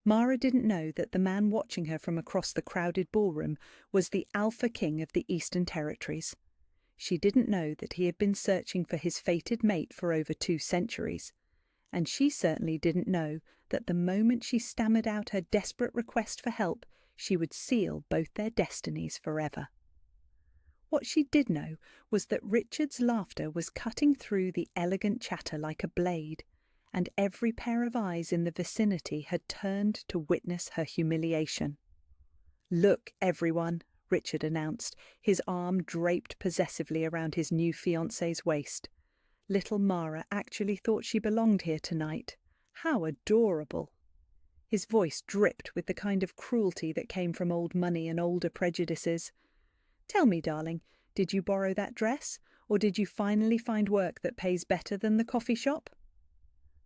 Mara didn't know that the man watching her from across the crowded ballroom was the Alpha King of the Eastern Territories. She didn't know that he had been searching for his fated mate for over 2 centuries. And she certainly didn't know that the moment she stammered out her desperate request for help, she would seal both their destinies forever. What she did know was that Richard's laughter was cutting through the elegant chatter like a blade, and every pair of eyes in the vicinity had turned to witness her humiliation. "Look, everyone," Richard announced, his arm draped possessively around his new fiancée's waist. Little Mara actually thought she belonged here tonight. How adorable! His voice dripped with the kind of cruelty that came from old money and older prejudices. "Tell me, darling, did you borrow that dress, or did you finally find work that pays better than the coffee shop?"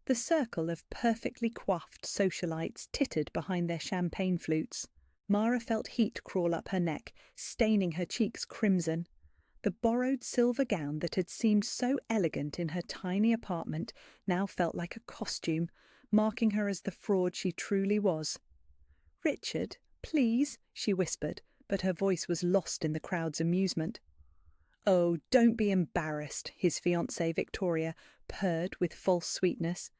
The circle of perfectly coiffed socialites tittered behind their champagne flutes. Mara felt heat crawl up her neck, staining her cheeks crimson. The borrowed silver gown that had seemed so elegant in her tiny apartment now felt like a costume, marking her as the fraud she truly was. "Richard, please," she whispered, but her voice was lost in the crowd's amusement. "Oh, don't be embarrassed," his fiancée Victoria purred with false sweetness.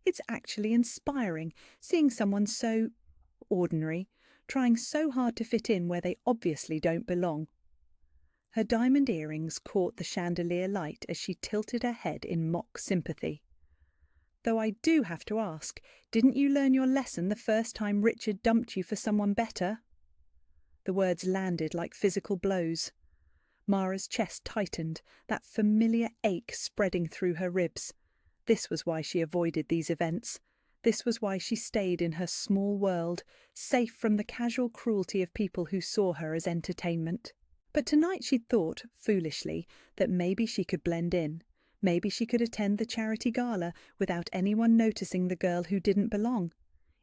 "It's actually inspiring, seeing someone so ordinary, trying so hard to fit in where they obviously don't belong." Her diamond earrings caught the chandelier light as she tilted her head in mock sympathy. "Though I do have to ask, didn't you learn your lesson the first time Richard dumped you for someone better?" The words landed like physical blows. Mara's chest tightened, that familiar ache spreading through her ribs. This was why she avoided these events. This was why she stayed in her small world, safe from the casual cruelty of people who saw her as entertainment. But tonight she'd thought, foolishly, that maybe she could blend in. Maybe she could attend the charity gala without anyone noticing the girl who didn't belong.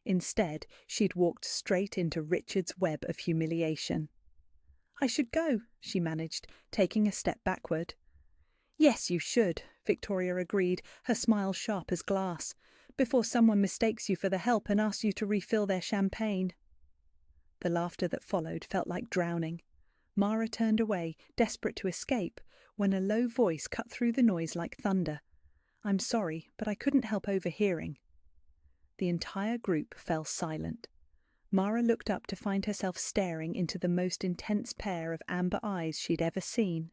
Instead, she'd walked straight into Richard's web of humiliation. "I should go," she managed, taking a step backward. "Yes, you should," Victoria agreed, her smile sharp as glass, "before someone mistakes you for the help and asks you to refill their champagne." The laughter that followed felt like drowning. Mara turned away, desperate to escape, when a low voice cut through the noise like thunder. "I'm sorry, but I couldn't help overhearing." The entire group fell silent. Mara looked up to find herself staring into the most intense pair of amber eyes she'd ever seen.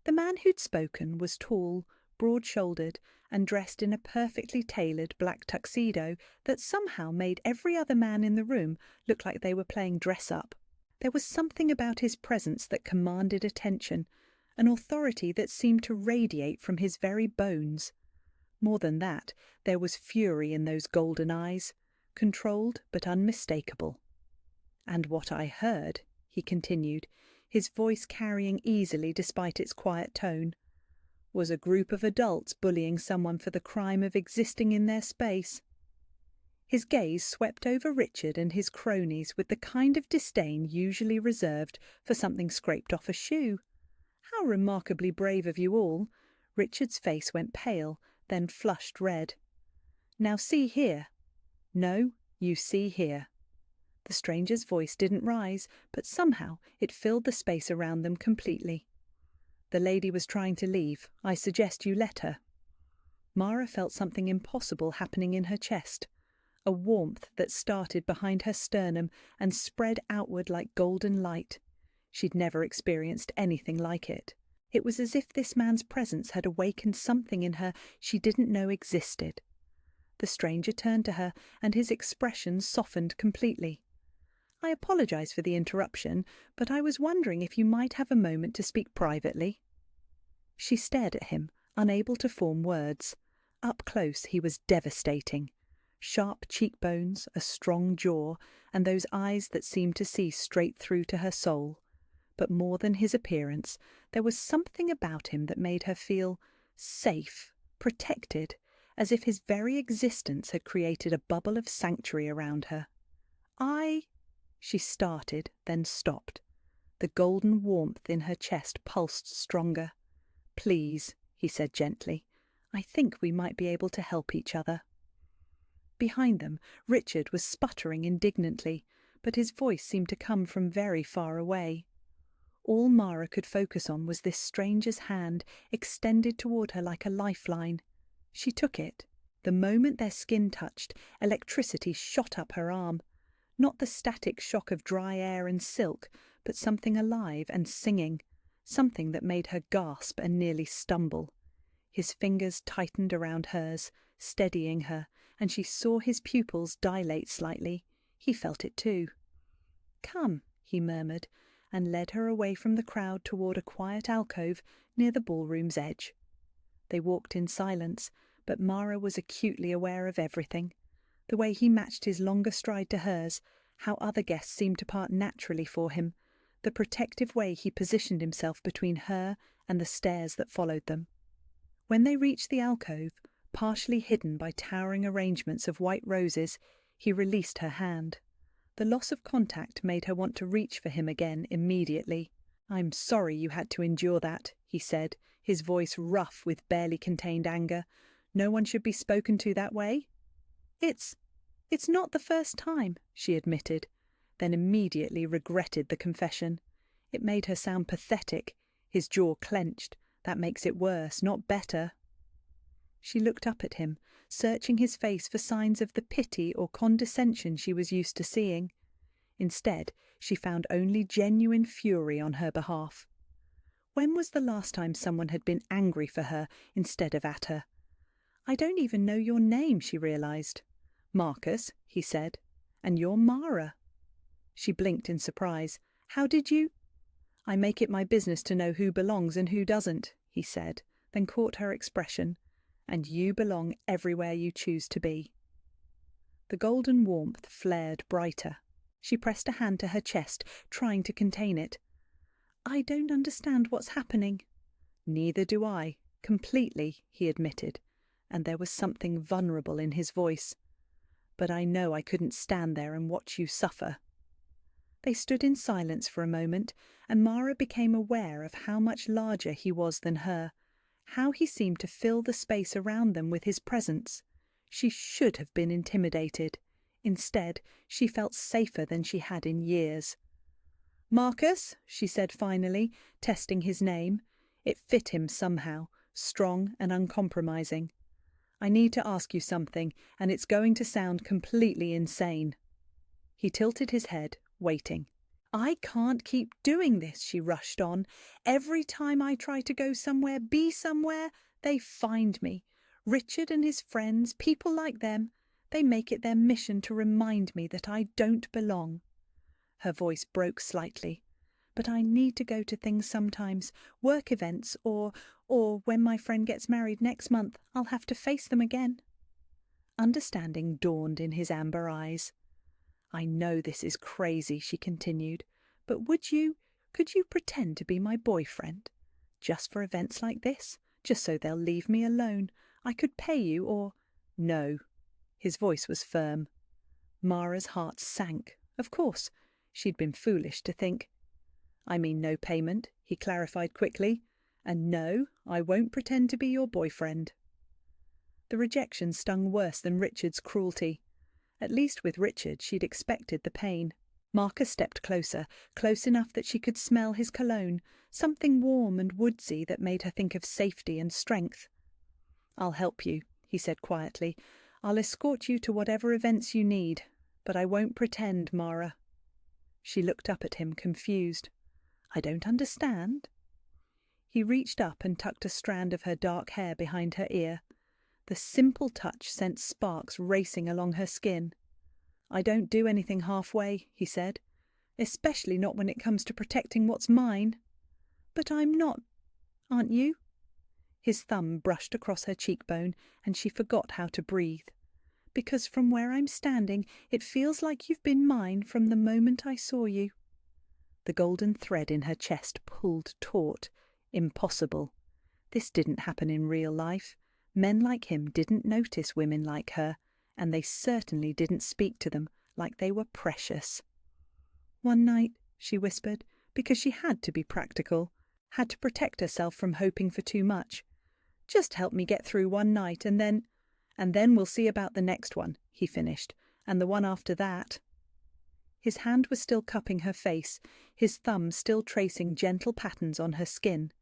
The man who'd spoken was tall, broad-shouldered, and dressed in a perfectly tailored black tuxedo that somehow made every other man in the room look like they were playing dress-up. There was something about his presence that commanded attention, an authority that seemed to radiate from his very bones. More than that, there was fury in those golden eyes, controlled but unmistakable. "And what I heard," he continued, his voice carrying easily despite its quiet tone, "was a group of adults bullying someone for the crime of existing in their space." His gaze swept over Richard and his cronies with the kind of disdain usually reserved for something scraped off a shoe. "How remarkably brave of you all." Richard's face went pale, then flushed red. "Now see here." "No, you see here." The stranger's voice didn't rise, but somehow it filled the space around them completely. "The lady was trying to leave. I suggest you let her." Mara felt something impossible happening in her chest, a warmth that started behind her sternum and spread outward like golden light. She'd never experienced anything like it. It was as if this man's presence had awakened something in her she didn't know existed. The stranger turned to her, and his expression softened completely. "I apologize for the interruption, but I was wondering if you might have a moment to speak privately." She stared at him, unable to form words. Up close he was devastating. Sharp cheekbones, a strong jaw, and those eyes that seemed to see straight through to her soul. But more than his appearance, there was something about him that made her feel safe, protected, as if his very existence had created a bubble of sanctuary around her. She started, then stopped. The golden warmth in her chest pulsed stronger. "Please," he said gently, "I think we might be able to help each other." Behind them, Richard was sputtering indignantly, but his voice seemed to come from very far away. All Mara could focus on was this stranger's hand extended toward her like a lifeline. She took it. The moment their skin touched, electricity shot up her arm. Not the static shock of dry air and silk, but something alive and singing, something that made her gasp and nearly stumble. His fingers tightened around hers, steadying her, and she saw his pupils dilate slightly. He felt it too. "Come," he murmured, and led her away from the crowd toward a quiet alcove near the ballroom's edge. They walked in silence, but Mara was acutely aware of everything. The way he matched his longer stride to hers, how other guests seemed to part naturally for him, the protective way he positioned himself between her and the stairs that followed them. When they reached the alcove, partially hidden by towering arrangements of white roses, he released her hand. The loss of contact made her want to reach for him again immediately. "I'm sorry you had to endure that," he said, his voice rough with barely contained anger. "No one should be spoken to that way." It's not the first time," she admitted, then immediately regretted the confession. It made her sound pathetic. His jaw clenched. That makes it worse, not better. She looked up at him, searching his face for signs of the pity or condescension she was used to seeing. Instead, she found only genuine fury on her behalf. When was the last time someone had been angry for her instead of at her? "I don't even know your name," she realized. "Marcus," he said, "and you're Mara." She blinked in surprise. "How did you—" "I make it my business to know who belongs and who doesn't," he said, then caught her expression. "And you belong everywhere you choose to be." The golden warmth flared brighter. She pressed a hand to her chest, trying to contain it. "I don't understand what's happening." "Neither do I, completely," he admitted, and there was something vulnerable in his voice. "But I know I couldn't stand there and watch you suffer." They stood in silence for a moment, and Mara became aware of how much larger he was than her, how he seemed to fill the space around them with his presence. She should have been intimidated. Instead, she felt safer than she had in years. "Marcus," she said finally, testing his name. It fit him somehow, strong and uncompromising. "I need to ask you something, and it's going to sound completely insane." He tilted his head, waiting. "I can't keep doing this," she rushed on. "Every time I try to go somewhere, be somewhere, they find me. Richard and his friends, people like them, they make it their mission to remind me that I don't belong." Her voice broke slightly. "But I need to go to things sometimes, work events, or when my friend gets married next month, I'll have to face them again." Understanding dawned in his amber eyes. "I know this is crazy," she continued, "but could you pretend to be my boyfriend? Just for events like this? Just so they'll leave me alone? I could pay you, or—" "No." His voice was firm. Mara's heart sank. Of course, she'd been foolish to think. "I mean no payment," he clarified quickly. "And no, I won't pretend to be your boyfriend." The rejection stung worse than Richard's cruelty. At least with Richard she'd expected the pain. Marcus stepped closer, close enough that she could smell his cologne, something warm and woodsy that made her think of safety and strength. "I'll help you," he said quietly. "I'll escort you to whatever events you need, but I won't pretend, Mara." She looked up at him, confused. "I don't understand." He reached up and tucked a strand of her dark hair behind her ear. The simple touch sent sparks racing along her skin. "I don't do anything halfway," he said, "especially not when it comes to protecting what's mine." "But I'm not, aren't you?" His thumb brushed across her cheekbone, and she forgot how to breathe. "Because from where I'm standing, it feels like you've been mine from the moment I saw you." The golden thread in her chest pulled taut. Impossible. This didn't happen in real life. Men like him didn't notice women like her, and they certainly didn't speak to them like they were precious. "One night," she whispered, because she had to be practical, had to protect herself from hoping for too much. "Just help me get through one night, and then And then we'll see about the next one, he finished, and the one after that. His hand was still cupping her face, his thumb still tracing gentle patterns on her skin.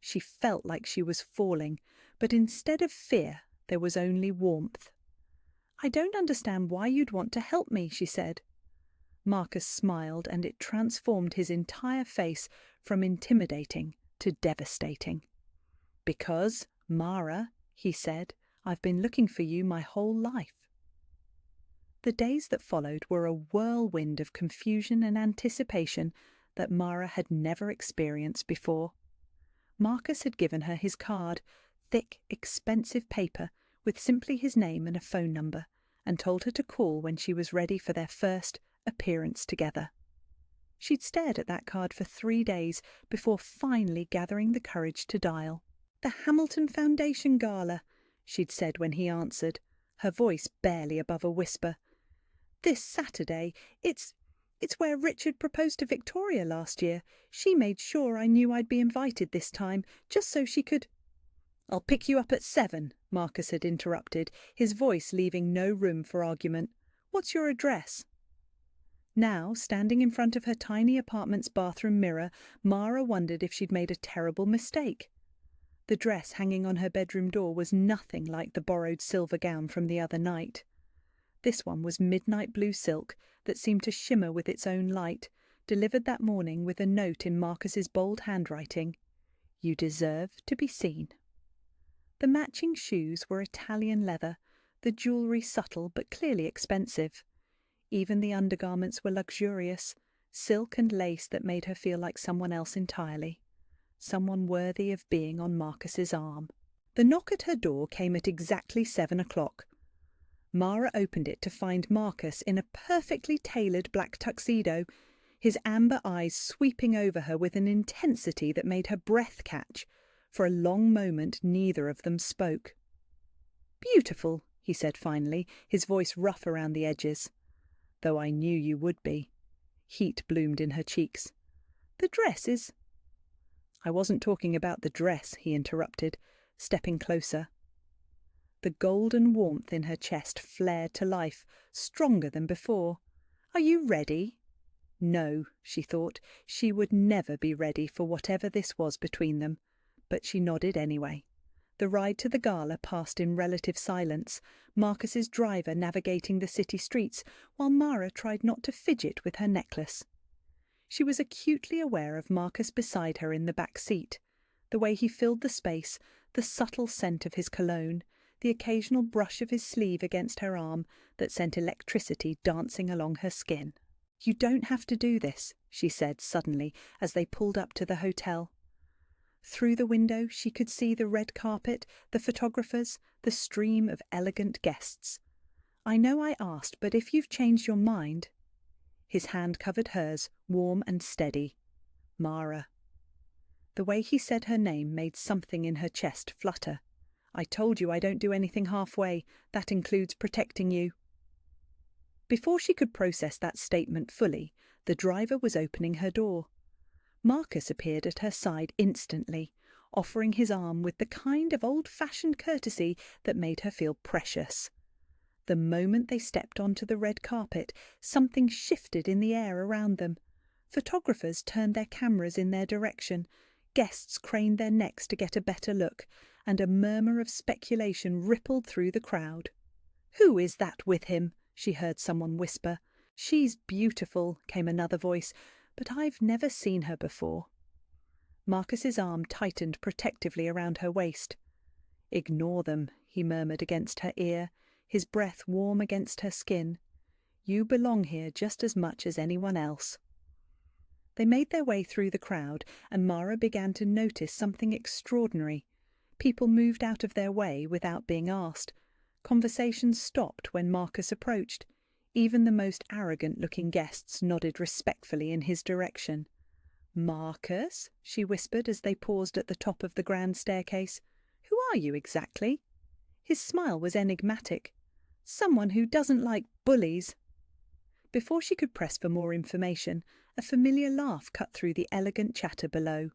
She felt like she was falling, but instead of fear, there was only warmth. "I don't understand why you'd want to help me," she said. Marcus smiled, and it transformed his entire face from intimidating to devastating. "Because, Mara," he said, "I've been looking for you my whole life." The days that followed were a whirlwind of confusion and anticipation that Mara had never experienced before. Marcus had given her his card, thick, expensive paper with simply his name and a phone number, and told her to call when she was ready for their first appearance together. She'd stared at that card for 3 days before finally gathering the courage to dial. "The Hamilton Foundation Gala," she'd said when he answered, her voice barely above a whisper. "This Saturday. It's where Richard proposed to Victoria last year. She made sure I knew I'd be invited this time, just so she could—" "I'll pick you up at 7, Marcus had interrupted, his voice leaving no room for argument. "What's your address?" Now, standing in front of her tiny apartment's bathroom mirror, Mara wondered if she'd made a terrible mistake. The dress hanging on her bedroom door was nothing like the borrowed silver gown from the other night. This one was midnight blue silk that seemed to shimmer with its own light, delivered that morning with a note in Marcus's bold handwriting: "You deserve to be seen." The matching shoes were Italian leather, the jewellery subtle but clearly expensive. Even the undergarments were luxurious, silk and lace that made her feel like someone else entirely, someone worthy of being on Marcus's arm. The knock at her door came at exactly 7 o'clock. Mara opened it to find Marcus in a perfectly tailored black tuxedo, his amber eyes sweeping over her with an intensity that made her breath catch. For a long moment neither of them spoke. "Beautiful," he said finally, his voice rough around the edges. "Though I knew you would be." Heat bloomed in her cheeks. "The dress is—" "I wasn't talking about the dress," he interrupted, stepping closer. The golden warmth in her chest flared to life, stronger than before. "Are you ready?" No, she thought, she would never be ready for whatever this was between them, but she nodded anyway. The ride to the gala passed in relative silence, Marcus's driver navigating the city streets, while Mara tried not to fidget with her necklace. She was acutely aware of Marcus beside her in the back seat, the way he filled the space, the subtle scent of his cologne, the occasional brush of his sleeve against her arm that sent electricity dancing along her skin. "You don't have to do this," she said suddenly as they pulled up to the hotel. Through the window she could see the red carpet, the photographers, the stream of elegant guests. "I know I asked, but if you've changed your mind—" His hand covered hers, warm and steady. "Mara." The way he said her name made something in her chest flutter. "I told you I don't do anything halfway. That includes protecting you." Before she could process that statement fully, the driver was opening her door. Marcus appeared at her side instantly, offering his arm with the kind of old-fashioned courtesy that made her feel precious. The moment they stepped onto the red carpet, something shifted in the air around them. Photographers turned their cameras in their direction, guests craned their necks to get a better look, and a murmur of speculation rippled through the crowd. "Who is that with him?" she heard someone whisper. "She's beautiful," came another voice, "but I've never seen her before." Marcus's arm tightened protectively around her waist. "Ignore them," he murmured against her ear, his breath warm against her skin. "You belong here just as much as anyone else." They made their way through the crowd, and Mara began to notice something extraordinary. People moved out of their way without being asked. Conversations stopped when Marcus approached. Even the most arrogant-looking guests nodded respectfully in his direction. "Marcus?" she whispered as they paused at the top of the grand staircase. "Who are you exactly?" His smile was enigmatic. "Someone who doesn't like bullies." Before she could press for more information, a familiar laugh cut through the elegant chatter below.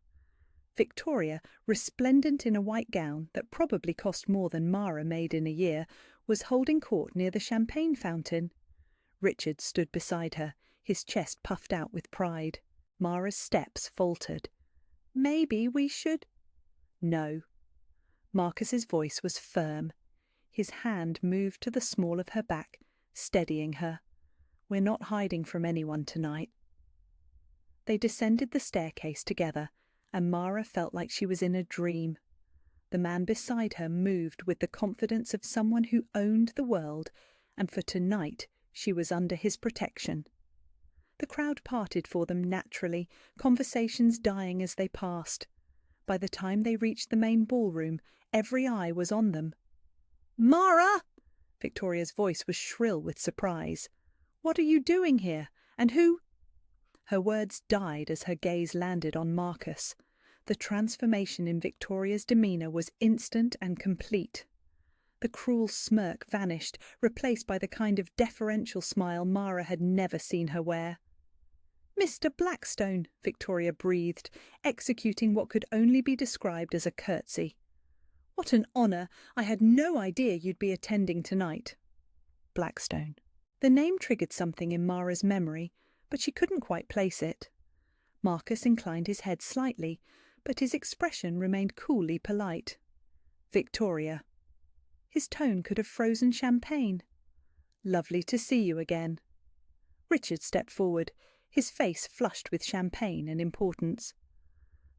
Victoria, resplendent in a white gown that probably cost more than Mara made in a year, was holding court near the champagne fountain. Richard stood beside her, his chest puffed out with pride. Mara's steps faltered. "Maybe we should—" "No." Marcus's voice was firm. His hand moved to the small of her back, steadying her. "We're not hiding from anyone tonight." They descended the staircase together, and Mara felt like she was in a dream. The man beside her moved with the confidence of someone who owned the world, and for tonight she was under his protection. The crowd parted for them naturally, conversations dying as they passed. By the time they reached the main ballroom, every eye was on them. "Mara!" Victoria's voice was shrill with surprise. "What are you doing here? And who—" Her words died as her gaze landed on Marcus. The transformation in Victoria's demeanour was instant and complete. The cruel smirk vanished, replaced by the kind of deferential smile Mara had never seen her wear. "Mr. Blackstone," Victoria breathed, executing what could only be described as a curtsy. "What an honour! I had no idea you'd be attending tonight." Blackstone. The name triggered something in Mara's memory, but she couldn't quite place it. Marcus inclined his head slightly, but his expression remained coolly polite. "Victoria." His tone could have frozen champagne. "Lovely to see you again." Richard stepped forward, his face flushed with champagne and importance.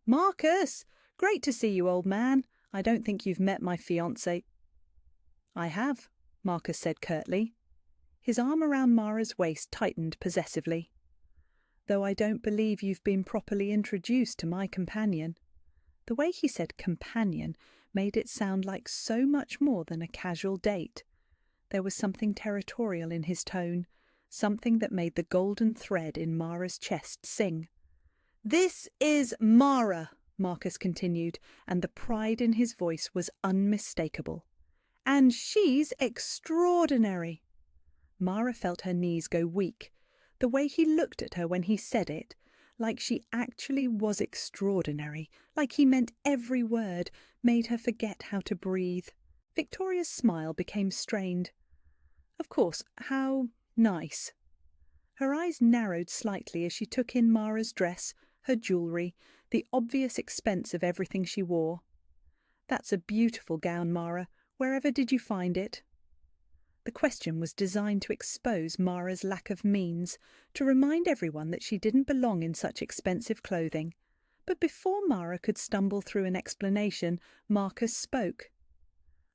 "Marcus! Great to see you, old man. I don't think you've met my fiancée." "I have," Marcus said curtly. His arm around Mara's waist tightened possessively. "Though I don't believe you've been properly introduced to my companion." The way he said companion made it sound like so much more than a casual date. There was something territorial in his tone, something that made the golden thread in Mara's chest sing. "This is Mara," Marcus continued, and the pride in his voice was unmistakable. "And she's extraordinary." Mara felt her knees go weak. The way he looked at her when he said it, like she actually was extraordinary, like he meant every word, made her forget how to breathe. Victoria's smile became strained. "Of course, how nice." Her eyes narrowed slightly as she took in Mara's dress, her jewellery, the obvious expense of everything she wore. "That's a beautiful gown, Mara. Wherever did you find it?" The question was designed to expose Mara's lack of means, to remind everyone that she didn't belong in such expensive clothing. But before Mara could stumble through an explanation, Marcus spoke.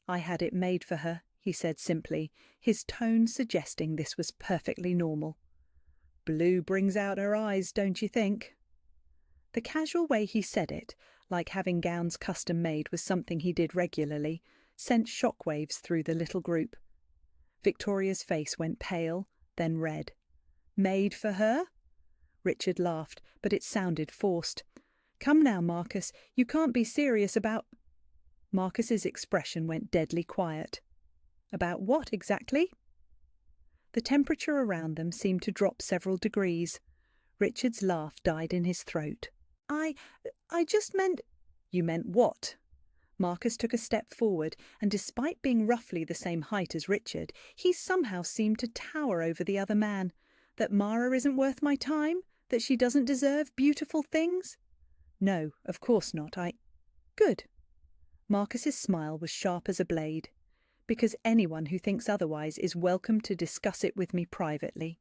"I had it made for her," he said simply, his tone suggesting this was perfectly normal. "Blue brings out her eyes, don't you think?" The casual way he said it, like having gowns custom made was something he did regularly, sent shockwaves through the little group. Victoria's face went pale, then red. "Made for her?" Richard laughed, but it sounded forced. "Come now, Marcus, you can't be serious about—" Marcus's expression went deadly quiet. "About what exactly?" The temperature around them seemed to drop several degrees. Richard's laugh died in his throat. I just meant—" "You meant what?" Marcus took a step forward, and despite being roughly the same height as Richard, he somehow seemed to tower over the other man. "That Mara isn't worth my time? That she doesn't deserve beautiful things?" "No, of course not. Good." Marcus's smile was sharp as a blade. "Because anyone who thinks otherwise is welcome to discuss it with me privately."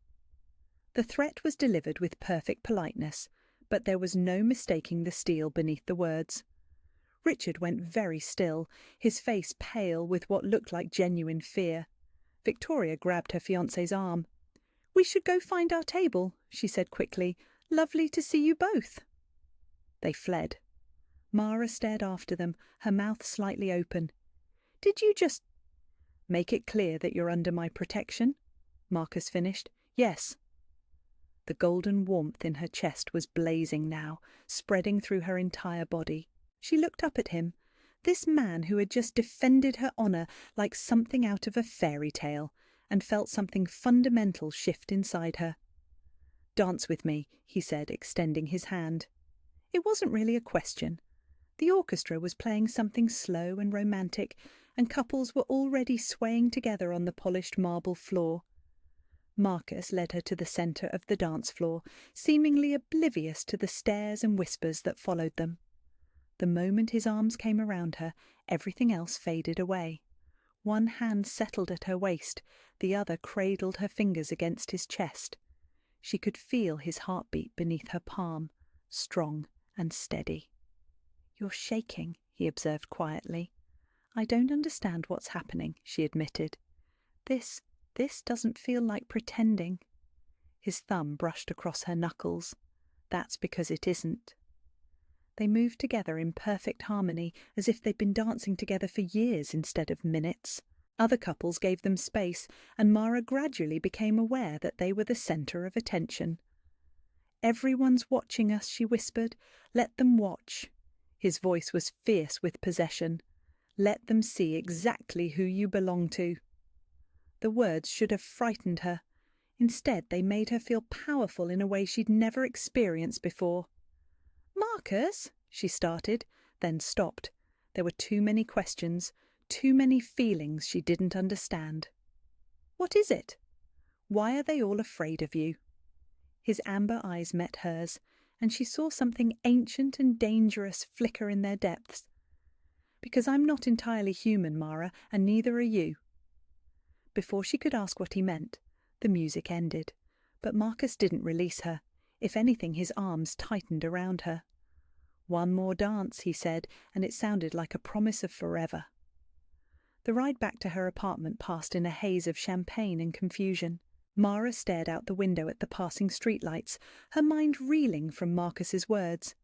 The threat was delivered with perfect politeness, but there was no mistaking the steel beneath the words. Richard went very still, his face pale with what looked like genuine fear. Victoria grabbed her fiancé's arm. "We should go find our table," she said quickly. "Lovely to see you both." They fled. Mara stared after them, her mouth slightly open. "Did you just—" "Make it clear that you're under my protection?" Marcus finished. "Yes." The golden warmth in her chest was blazing now, spreading through her entire body. She looked up at him, this man who had just defended her honour like something out of a fairy tale, and felt something fundamental shift inside her. "Dance with me," he said, extending his hand. It wasn't really a question. The orchestra was playing something slow and romantic, and couples were already swaying together on the polished marble floor. Marcus led her to the centre of the dance floor, seemingly oblivious to the stares and whispers that followed them. The moment his arms came around her, everything else faded away. One hand settled at her waist, the other cradled her fingers against his chest. She could feel his heartbeat beneath her palm, strong and steady. "You're shaking," he observed quietly. "I don't understand what's happening," she admitted. This doesn't feel like pretending." His thumb brushed across her knuckles. "That's because it isn't." They moved together in perfect harmony, as if they'd been dancing together for years instead of minutes. Other couples gave them space, and Mara gradually became aware that they were the centre of attention. "Everyone's watching us," she whispered. "Let them watch." His voice was fierce with possession. "Let them see exactly who you belong to." The words should have frightened her. Instead, they made her feel powerful in a way she'd never experienced before. "Marcus," she started, then stopped. There were too many questions, too many feelings she didn't understand. "What is it? Why are they all afraid of you?" His amber eyes met hers, and she saw something ancient and dangerous flicker in their depths. "Because I'm not entirely human, Mara, and neither are you." Before she could ask what he meant, the music ended, but Marcus didn't release her. If anything, his arms tightened around her. "One more dance," he said, and it sounded like a promise of forever. The ride back to her apartment passed in a haze of champagne and confusion. Mara stared out the window at the passing streetlights, her mind reeling from Marcus's words.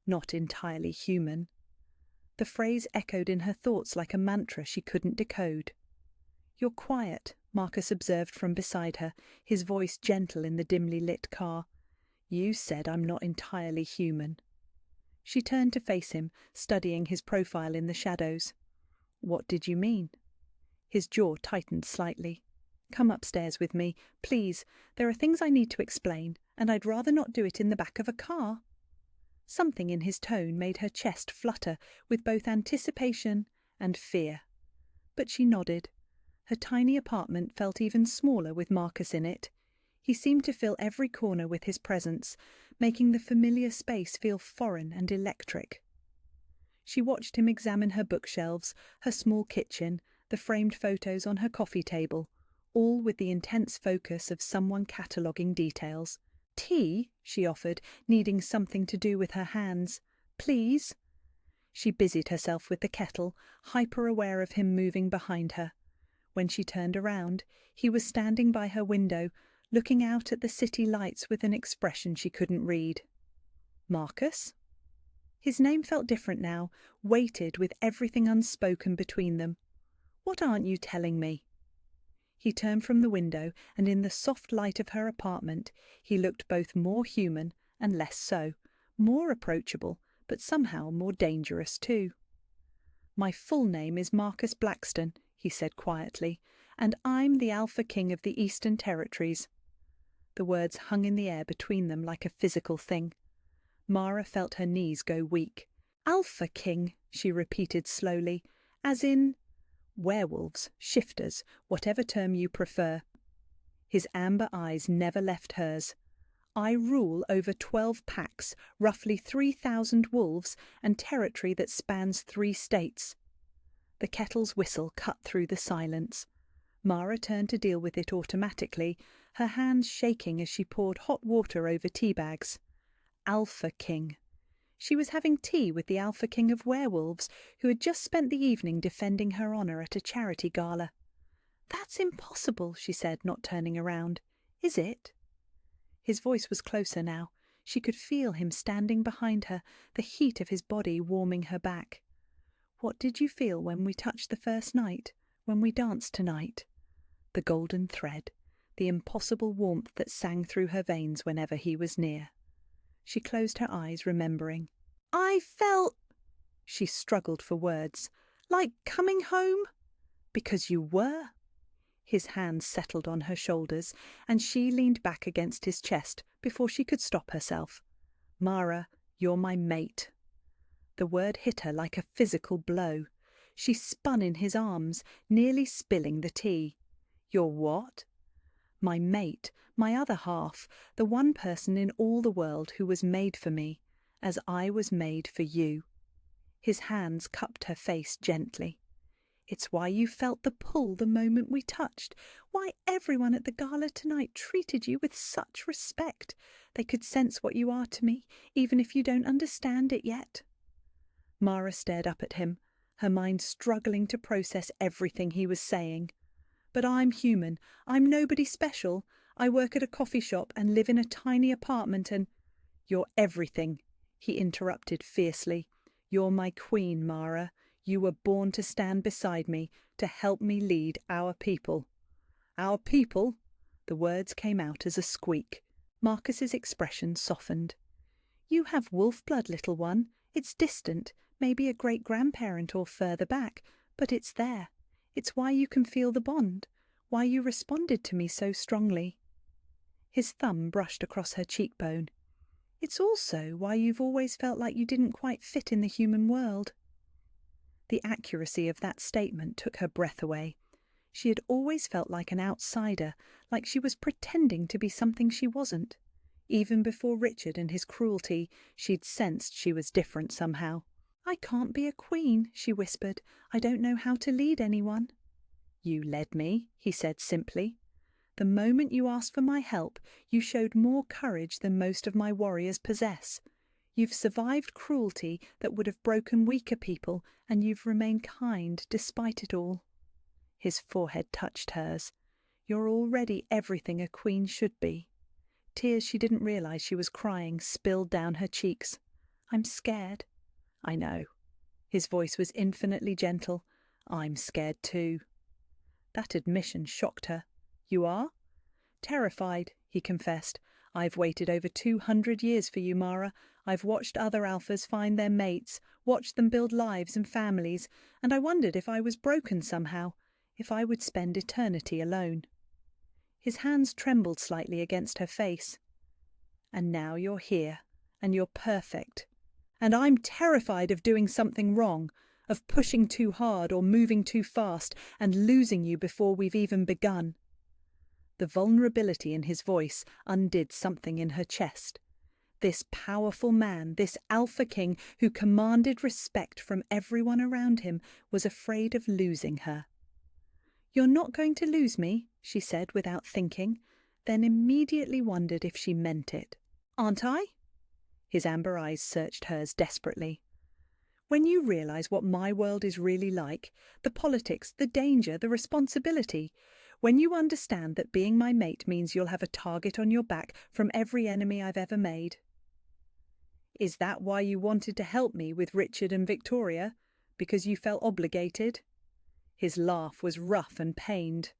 Not entirely human. The phrase echoed in her thoughts like a mantra she couldn't decode. "You're quiet," Marcus observed from beside her, his voice gentle in the dimly lit car. "You said I'm not entirely human." She turned to face him, studying his profile in the shadows. "What did you mean?" His jaw tightened slightly. "Come upstairs with me, please. There are things I need to explain, and I'd rather not do it in the back of a car." Something in his tone made her chest flutter with both anticipation and fear. But she nodded. Her tiny apartment felt even smaller with Marcus in it. He seemed to fill every corner with his presence, making the familiar space feel foreign and electric. She watched him examine her bookshelves, her small kitchen, the framed photos on her coffee table, all with the intense focus of someone cataloguing details. "Tea?" she offered, needing something to do with her hands. "Please?" She busied herself with the kettle, hyper-aware of him moving behind her. When she turned around, he was standing by her window, looking out at the city lights with an expression she couldn't read. "Marcus?" His name felt different now, weighted with everything unspoken between them. "What aren't you telling me?" He turned from the window, and in the soft light of her apartment, he looked both more human and less so, more approachable, but somehow more dangerous too. "My full name is Marcus Blackstone," he said quietly, "and I'm the Alpha King of the Eastern Territories." The words hung in the air between them like a physical thing. Mara felt her knees go weak. "Alpha King," she repeated slowly, "as in—" "Werewolves, shifters, whatever term you prefer." His amber eyes never left hers. "I rule over 12 packs, roughly 3,000 wolves, and territory that spans 3 states. The kettle's whistle cut through the silence. Mara turned to deal with it automatically, her hands shaking as she poured hot water over tea bags. Alpha King. She was having tea with the Alpha King of werewolves, who had just spent the evening defending her honour at a charity gala. "That's impossible," she said, not turning around. "Is it?" His voice was closer now. She could feel him standing behind her, the heat of his body warming her back. "What did you feel when we touched the first night, when we danced tonight?" The golden thread, the impossible warmth that sang through her veins whenever he was near. She closed her eyes, remembering. "I felt—" She struggled for words. "Like coming home?" "Because you were." His hands settled on her shoulders, and she leaned back against his chest before she could stop herself. "Mara, you're my mate." The word hit her like a physical blow. She spun in his arms, nearly spilling the tea. "Your what?" "My mate, my other half, the one person in all the world who was made for me, as I was made for you." His hands cupped her face gently. "It's why you felt the pull the moment we touched, why everyone at the gala tonight treated you with such respect. They could sense what you are to me, even if you don't understand it yet." Mara stared up at him, her mind struggling to process everything he was saying. "But I'm human. I'm nobody special. I work at a coffee shop and live in a tiny apartment and—" "You're everything," he interrupted fiercely. "You're my queen, Mara. You were born to stand beside me, to help me lead our people." "Our people?" The words came out as a squeak. Marcus's expression softened. "You have wolf blood, little one. It's distant, maybe a great-grandparent or further back, but it's there. It's why you can feel the bond, why you responded to me so strongly." His thumb brushed across her cheekbone. "It's also why you've always felt like you didn't quite fit in the human world." The accuracy of that statement took her breath away. She had always felt like an outsider, like she was pretending to be something she wasn't. Even before Richard and his cruelty, she'd sensed she was different somehow. "I can't be a queen," she whispered. "I don't know how to lead anyone." "You led me," he said simply. "The moment you asked for my help, you showed more courage than most of my warriors possess. You've survived cruelty that would have broken weaker people, and you've remained kind despite it all." His forehead touched hers. "You're already everything a queen should be." Tears she didn't realize she was crying spilled down her cheeks. "I'm scared." "I know." His voice was infinitely gentle. "I'm scared too." That admission shocked her. "You are?" "Terrified," he confessed. "I've waited over 200 years for you, Mara. I've watched other alphas find their mates, watched them build lives and families, and I wondered if I was broken somehow, if I would spend eternity alone." His hands trembled slightly against her face. "And now you're here, and you're perfect. And I'm terrified of doing something wrong, of pushing too hard or moving too fast and losing you before we've even begun." The vulnerability in his voice undid something in her chest. This powerful man, this alpha king who commanded respect from everyone around him, was afraid of losing her. "You're not going to lose me," she said without thinking, then immediately wondered if she meant it. "Aren't I?" His amber eyes searched hers desperately. "When you realize what my world is really like, the politics, the danger, the responsibility, when you understand that being my mate means you'll have a target on your back from every enemy I've ever made." "Is that why you wanted to help me with Richard and Victoria? Because you felt obligated?" His laugh was rough and pained.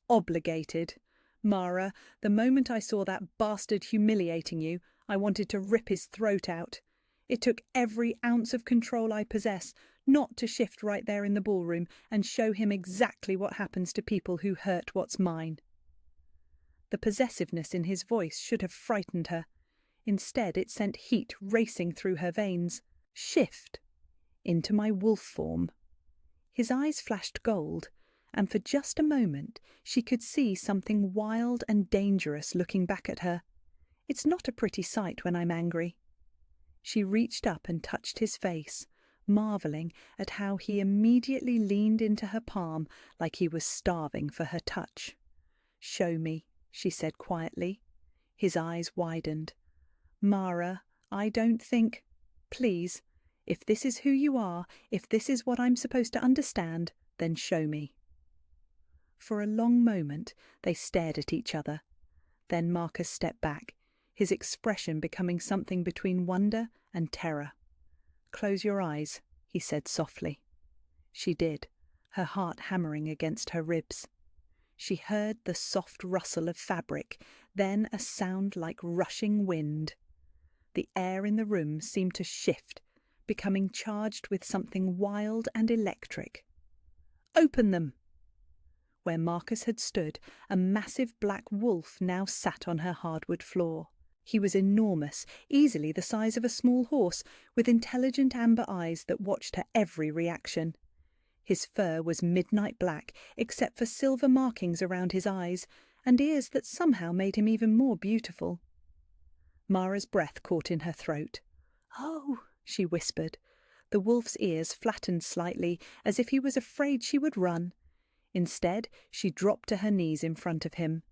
"Obligated? Mara, the moment I saw that bastard humiliating you, I wanted to rip his throat out. It took every ounce of control I possess not to shift right there in the ballroom and show him exactly what happens to people who hurt what's mine." The possessiveness in his voice should have frightened her. Instead, it sent heat racing through her veins. "Shift into my wolf form." His eyes flashed gold, and for just a moment she could see something wild and dangerous looking back at her. "It's not a pretty sight when I'm angry." She reached up and touched his face, marvelling at how he immediately leaned into her palm like he was starving for her touch. "Show me," she said quietly. His eyes widened. "Mara, I don't think— Please, if this is who you are, if this is what I'm supposed to understand, then show me." For a long moment they stared at each other. Then Marcus stepped back, his expression becoming something between wonder and terror. "Close your eyes," he said softly. She did, her heart hammering against her ribs. She heard the soft rustle of fabric, then a sound like rushing wind. The air in the room seemed to shift, becoming charged with something wild and electric. "Open them!" Where Marcus had stood, a massive black wolf now sat on her hardwood floor. He was enormous, easily the size of a small horse, with intelligent amber eyes that watched her every reaction. His fur was midnight black, except for silver markings around his eyes, and ears that somehow made him even more beautiful. Mara's breath caught in her throat. "Oh," she whispered. The wolf's ears flattened slightly, as if he was afraid she would run. Instead, she dropped to her knees in front of him.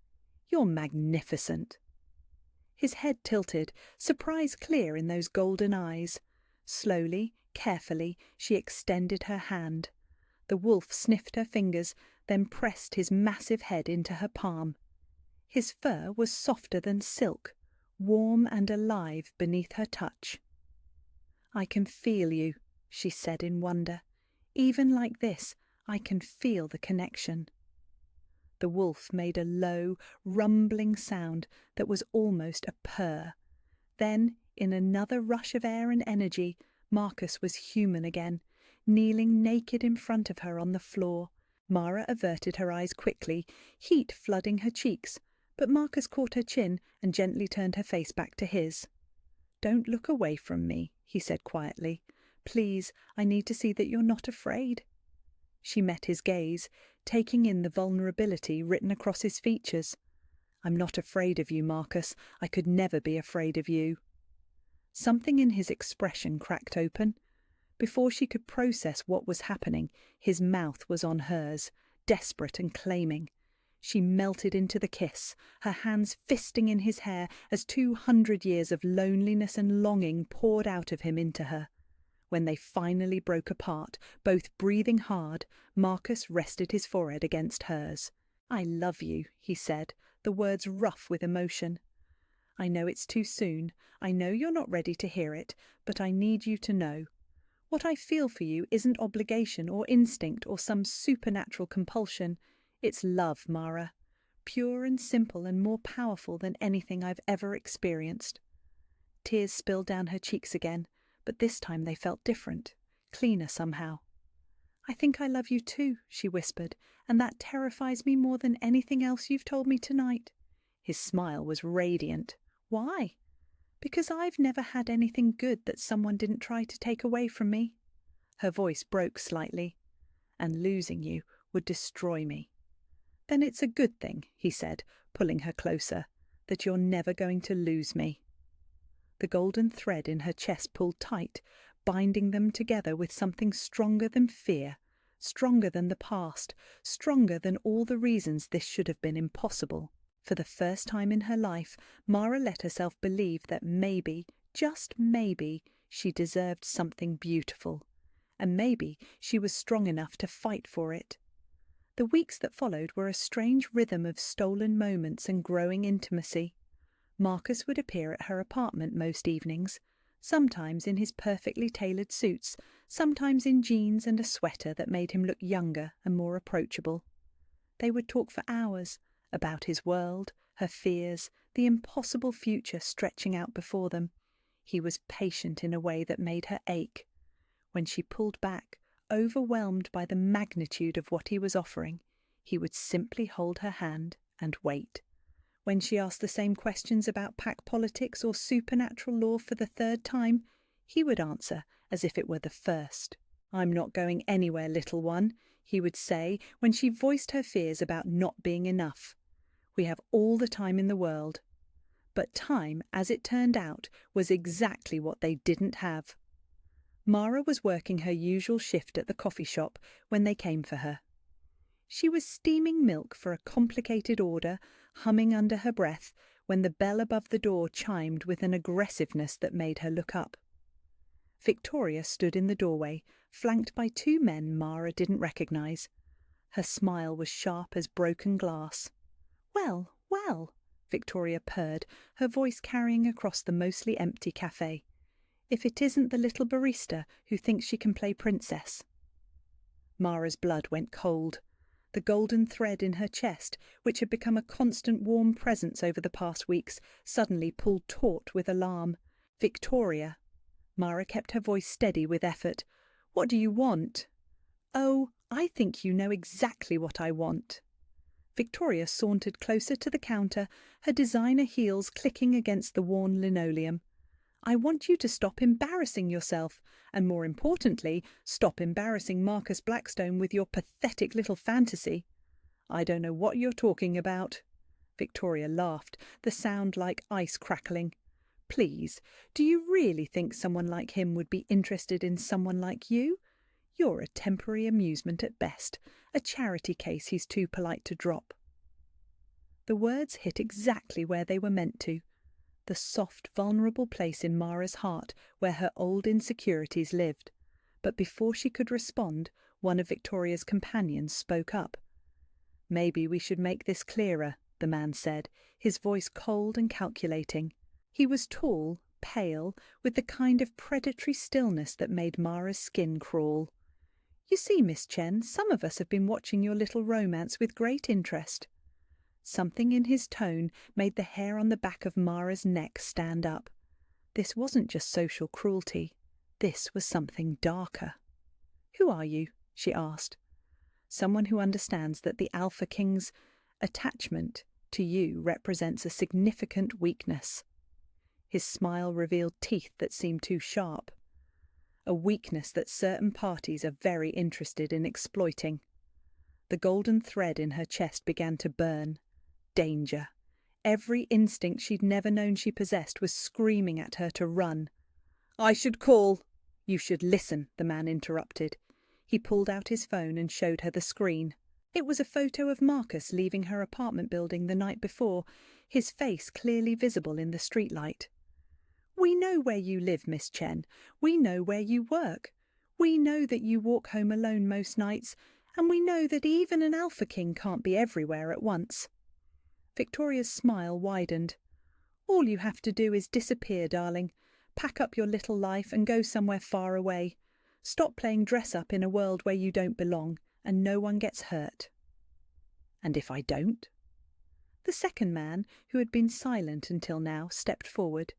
"You're magnificent." His head tilted, surprise clear in those golden eyes. Slowly, carefully, she extended her hand. The wolf sniffed her fingers, then pressed his massive head into her palm. His fur was softer than silk, warm and alive beneath her touch. "I can feel you," she said in wonder. "Even like this, I can feel the connection." The wolf made a low, rumbling sound that was almost a purr. Then, in another rush of air and energy, Marcus was human again, kneeling naked in front of her on the floor. Mara averted her eyes quickly, heat flooding her cheeks, but Marcus caught her chin and gently turned her face back to his. "Don't look away from me," he said quietly. "Please, I need to see that you're not afraid." She met his gaze, taking in the vulnerability written across his features. "I'm not afraid of you, Marcus. I could never be afraid of you." Something in his expression cracked open. Before she could process what was happening, his mouth was on hers, desperate and claiming. She melted into the kiss, her hands fisting in his hair as 200 years of loneliness and longing poured out of him into her. When they finally broke apart, both breathing hard, Marcus rested his forehead against hers. "I love you," he said, the words rough with emotion. "I know it's too soon. I know you're not ready to hear it, but I need you to know. What I feel for you isn't obligation or instinct or some supernatural compulsion. It's love, Mara. Pure and simple and more powerful than anything I've ever experienced." Tears spilled down her cheeks again, but this time they felt different, cleaner somehow. "I think I love you too," she whispered, "and that terrifies me more than anything else you've told me tonight." His smile was radiant. "Why?" "Because I've never had anything good that someone didn't try to take away from me." Her voice broke slightly. "And losing you would destroy me." "Then it's a good thing," he said, pulling her closer, "that you're never going to lose me." The golden thread in her chest pulled tight, binding them together with something stronger than fear, stronger than the past, stronger than all the reasons this should have been impossible. For the first time in her life, Mara let herself believe that maybe, just maybe, she deserved something beautiful. And maybe she was strong enough to fight for it. The weeks that followed were a strange rhythm of stolen moments and growing intimacy. Marcus would appear at her apartment most evenings, sometimes in his perfectly tailored suits, sometimes in jeans and a sweater that made him look younger and more approachable. They would talk for hours, about his world, her fears, the impossible future stretching out before them. He was patient in a way that made her ache. When she pulled back, overwhelmed by the magnitude of what he was offering, he would simply hold her hand and wait. When she asked the same questions about pack politics or supernatural law for the third time, he would answer as if it were the first. "I'm not going anywhere, little one," he would say when she voiced her fears about not being enough. "We have all the time in the world." But time, as it turned out, was exactly what they didn't have. Mara was working her usual shift at the coffee shop when they came for her. She was steaming milk for a complicated order, humming under her breath, when the bell above the door chimed with an aggressiveness that made her look up. Victoria stood in the doorway, flanked by two men Mara didn't recognise. Her smile was sharp as broken glass. "Well, well," Victoria purred, her voice carrying across the mostly empty cafe. "If it isn't the little barista who thinks she can play princess." Mara's blood went cold. The golden thread in her chest, which had become a constant warm presence over the past weeks, suddenly pulled taut with alarm. "Victoria." Mara kept her voice steady with effort. "What do you want?" "Oh, I think you know exactly what I want." Victoria sauntered closer to the counter, her designer heels clicking against the worn linoleum. I want you to stop embarrassing yourself, and more importantly, stop embarrassing Marcus Blackstone with your pathetic little fantasy." "I don't know what you're talking about." Victoria laughed, the sound like ice crackling. "Please, do you really think someone like him would be interested in someone like you? You're a temporary amusement at best, a charity case he's too polite to drop." The words hit exactly where they were meant to, the soft, vulnerable place in Mara's heart where her old insecurities lived. But before she could respond, one of Victoria's companions spoke up. "Maybe we should make this clearer," the man said, his voice cold and calculating. He was tall, pale, with the kind of predatory stillness that made Mara's skin crawl. "You see, Miss Chen, some of us have been watching your little romance with great interest." Something in his tone made the hair on the back of Mara's neck stand up. This wasn't just social cruelty. This was something darker. "Who are you?" she asked. "Someone who understands that the Alpha King's attachment to you represents a significant weakness." His smile revealed teeth that seemed too sharp. "A weakness that certain parties are very interested in exploiting." The golden thread in her chest began to burn. Danger. Every instinct she'd never known she possessed was screaming at her to run. "I should call—" "You should listen," the man interrupted. He pulled out his phone and showed her the screen. It was a photo of Marcus leaving her apartment building the night before, his face clearly visible in the streetlight. "We know where you live, Miss Chen. We know where you work. We know that you walk home alone most nights, and we know that even an Alpha King can't be everywhere at once." Victoria's smile widened. "All you have to do is disappear, darling. Pack up your little life and go somewhere far away. Stop playing dress-up in a world where you don't belong, and no one gets hurt." "And if I don't?" The second man, who had been silent until now, stepped forward.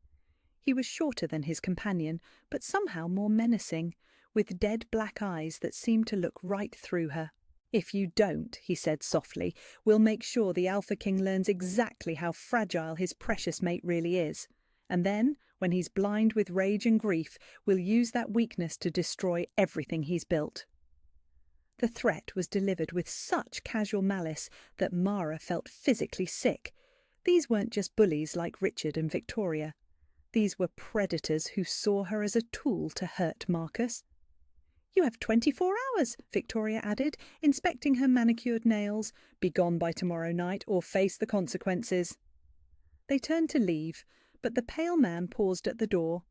He was shorter than his companion, but somehow more menacing, with dead black eyes that seemed to look right through her. "If you don't," he said softly, "we'll make sure the Alpha King learns exactly how fragile his precious mate really is. And then, when he's blind with rage and grief, we'll use that weakness to destroy everything he's built." The threat was delivered with such casual malice that Mara felt physically sick. These weren't just bullies like Richard and Victoria. These were predators who saw her as a tool to hurt Marcus. "You have 24 hours, Victoria added, inspecting her manicured nails. "Be gone by tomorrow night or face the consequences." They turned to leave, but the pale man paused at the door.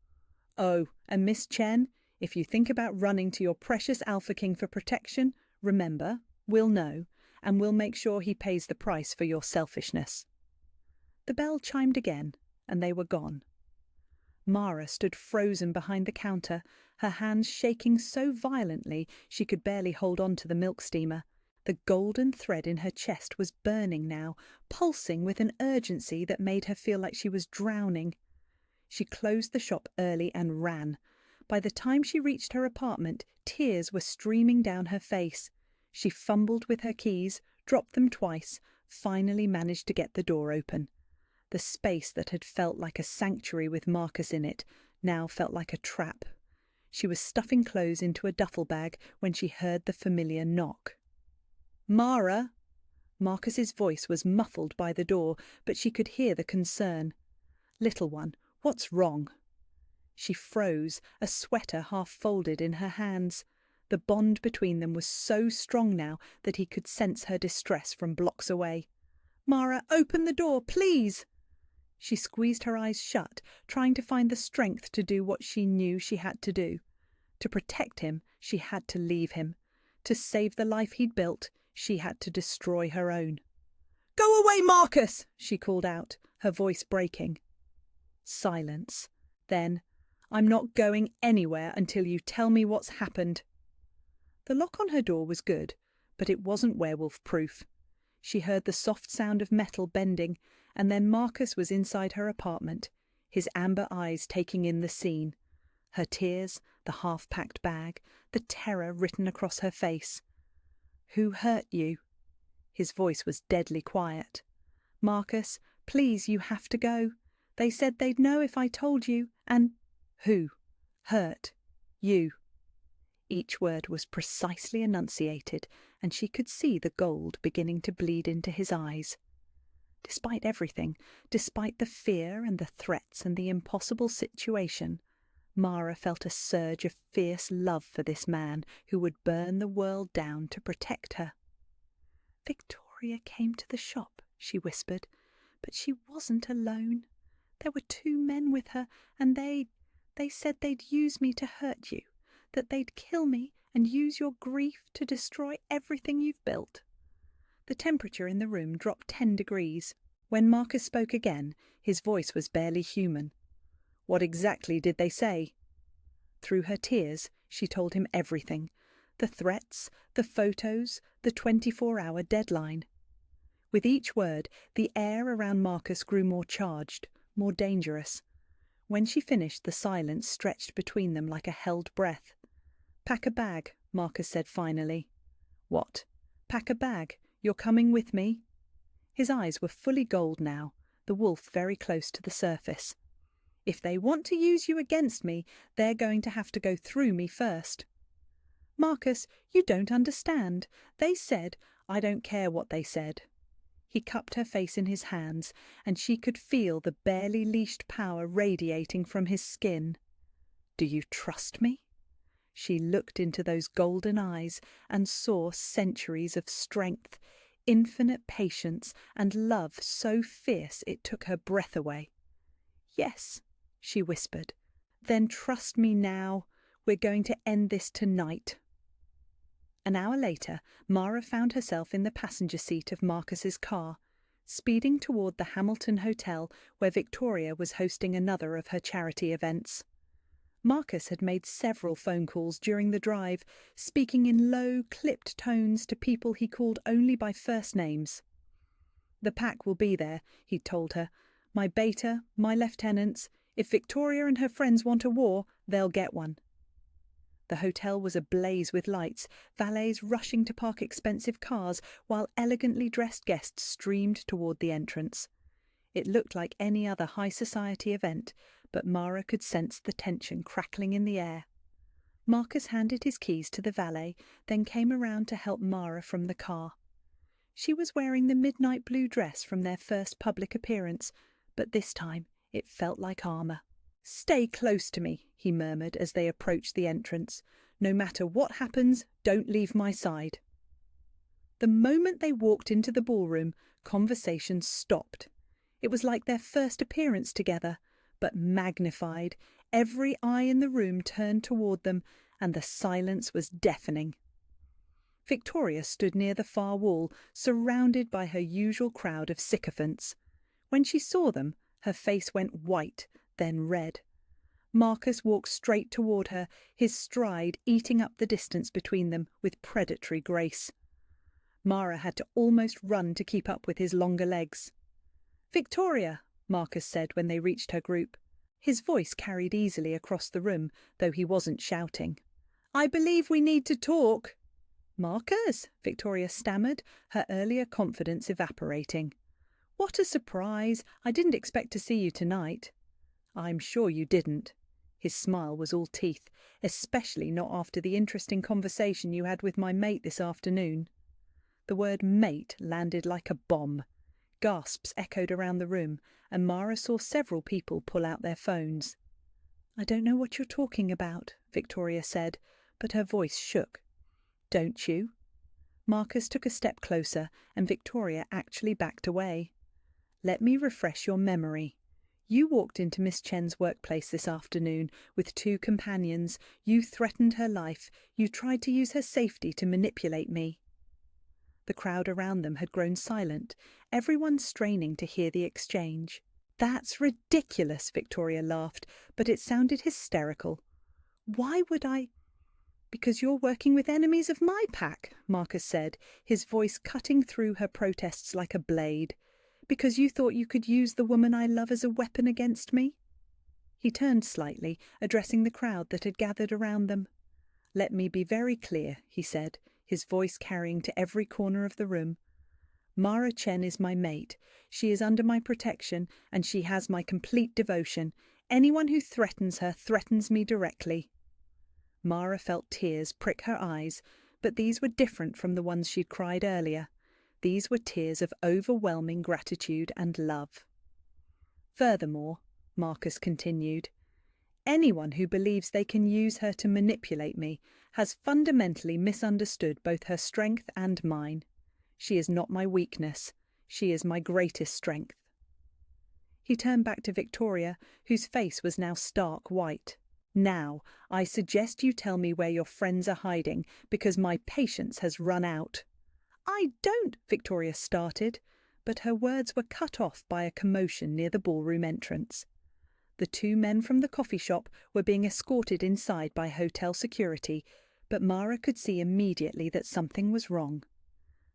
"Oh, and Miss Chen, if you think about running to your precious Alpha King for protection, remember, we'll know, and we'll make sure he pays the price for your selfishness." The bell chimed again, and they were gone. Mara stood frozen behind the counter, her hands shaking so violently she could barely hold on to the milk steamer. The golden thread in her chest was burning now, pulsing with an urgency that made her feel like she was drowning. She closed the shop early and ran. By the time she reached her apartment, tears were streaming down her face. She fumbled with her keys, dropped them twice, finally managed to get the door open. The space that had felt like a sanctuary with Marcus in it now felt like a trap. She was stuffing clothes into a duffel bag when she heard the familiar knock. "Mara!" Marcus's voice was muffled by the door, but she could hear the concern. "Little one, what's wrong?" She froze, a sweater half folded in her hands. The bond between them was so strong now that he could sense her distress from blocks away. "Mara, open the door, please!" She squeezed her eyes shut, trying to find the strength to do what she knew she had to do. To protect him, she had to leave him. To save the life he'd built, she had to destroy her own. "Go away, Marcus!" she called out, her voice breaking. Silence. Then, "I'm not going anywhere until you tell me what's happened." The lock on her door was good, but it wasn't werewolf-proof. She heard the soft sound of metal bending, and then Marcus was inside her apartment, his amber eyes taking in the scene. Her tears, the half-packed bag, the terror written across her face. "Who hurt you?" His voice was deadly quiet. "Marcus, please, you have to go. They said they'd know if I told you, and Who? Hurt? You. Each word was precisely enunciated, and she could see the gold beginning to bleed into his eyes. Despite everything, despite the fear and the threats and the impossible situation, Mara felt a surge of fierce love for this man who would burn the world down to protect her. "Victoria came to the shop," she whispered, "but she wasn't alone. There were 2 men with her, and they said they'd use me to hurt you, that they'd kill me and use your grief to destroy everything you've built." The temperature in the room dropped 10 degrees. When Marcus spoke again, his voice was barely human. "What exactly did they say?" Through her tears, she told him everything. The threats, the photos, the 24-hour deadline. With each word, the air around Marcus grew more charged, more dangerous. When she finished, the silence stretched between them like a held breath. "Pack a bag," Marcus said finally. "What? Pack a bag. You're coming with me?" His eyes were fully gold now, the wolf very close to the surface. "If they want to use you against me, they're going to have to go through me first." "Marcus, you don't understand. They said—" "I don't care what they said." He cupped her face in his hands, and she could feel the barely leashed power radiating from his skin. "Do you trust me?" She looked into those golden eyes and saw centuries of strength, infinite patience, and love so fierce it took her breath away. "Yes," she whispered. "Then trust me now. We're going to end this tonight." An hour later, Mara found herself in the passenger seat of Marcus's car, speeding toward the Hamilton Hotel where Victoria was hosting another of her charity events. Marcus had made several phone calls during the drive, speaking in low, clipped tones to people he called only by first names. "The pack will be there," he'd told her. "My beta, my lieutenants. If Victoria and her friends want a war, they'll get one." The hotel was ablaze with lights, valets rushing to park expensive cars, while elegantly dressed guests streamed toward the entrance. It looked like any other high society event, but Mara could sense the tension crackling in the air. Marcus handed his keys to the valet, then came around to help Mara from the car. She was wearing the midnight blue dress from their first public appearance, but this time it felt like armour. "Stay close to me," he murmured as they approached the entrance. "No matter what happens, don't leave my side." The moment they walked into the ballroom, conversation stopped. It was like their first appearance together, but magnified. Every eye in the room turned toward them, and the silence was deafening. Victoria stood near the far wall, surrounded by her usual crowd of sycophants. When she saw them, her face went white, then red. Marcus walked straight toward her, his stride eating up the distance between them with predatory grace. Mara had to almost run to keep up with his longer legs. "Victoria," Marcus said when they reached her group. His voice carried easily across the room, though he wasn't shouting. "I believe we need to talk." "Marcus," Victoria stammered, her earlier confidence evaporating. "What a surprise. I didn't expect to see you tonight." "I'm sure you didn't." His smile was all teeth, especially not after the interesting conversation you had with my mate this afternoon. The word mate landed like a bomb. Gasps echoed around the room, and Mara saw several people pull out their phones. "I don't know what you're talking about," Victoria said, but her voice shook. "Don't you?" Marcus took a step closer, and Victoria actually backed away. "Let me refresh your memory. You walked into Miss Chen's workplace this afternoon with 2 companions. You threatened her life. You tried to use her safety to manipulate me." The crowd around them had grown silent, everyone straining to hear the exchange. "That's ridiculous," Victoria laughed, but it sounded hysterical. "Why would I—" "Because you're working with enemies of my pack," Marcus said, his voice cutting through her protests like a blade. "Because you thought you could use the woman I love as a weapon against me?" He turned slightly, addressing the crowd that had gathered around them. "Let me be very clear," he said, his voice carrying to every corner of the room. "Mara Chen is my mate. She is under my protection, and she has my complete devotion. Anyone who threatens her threatens me directly." Mara felt tears prick her eyes, but these were different from the ones she'd cried earlier. These were tears of overwhelming gratitude and love. "Furthermore," Marcus continued, "anyone who believes they can use her to manipulate me has fundamentally misunderstood both her strength and mine. She is not my weakness. She is my greatest strength." He turned back to Victoria, whose face was now stark white. "Now, I suggest you tell me where your friends are hiding, because my patience has run out." "I don't," Victoria started, but her words were cut off by a commotion near the ballroom entrance. The two men from the coffee shop were being escorted inside by hotel security, but Mara could see immediately that something was wrong.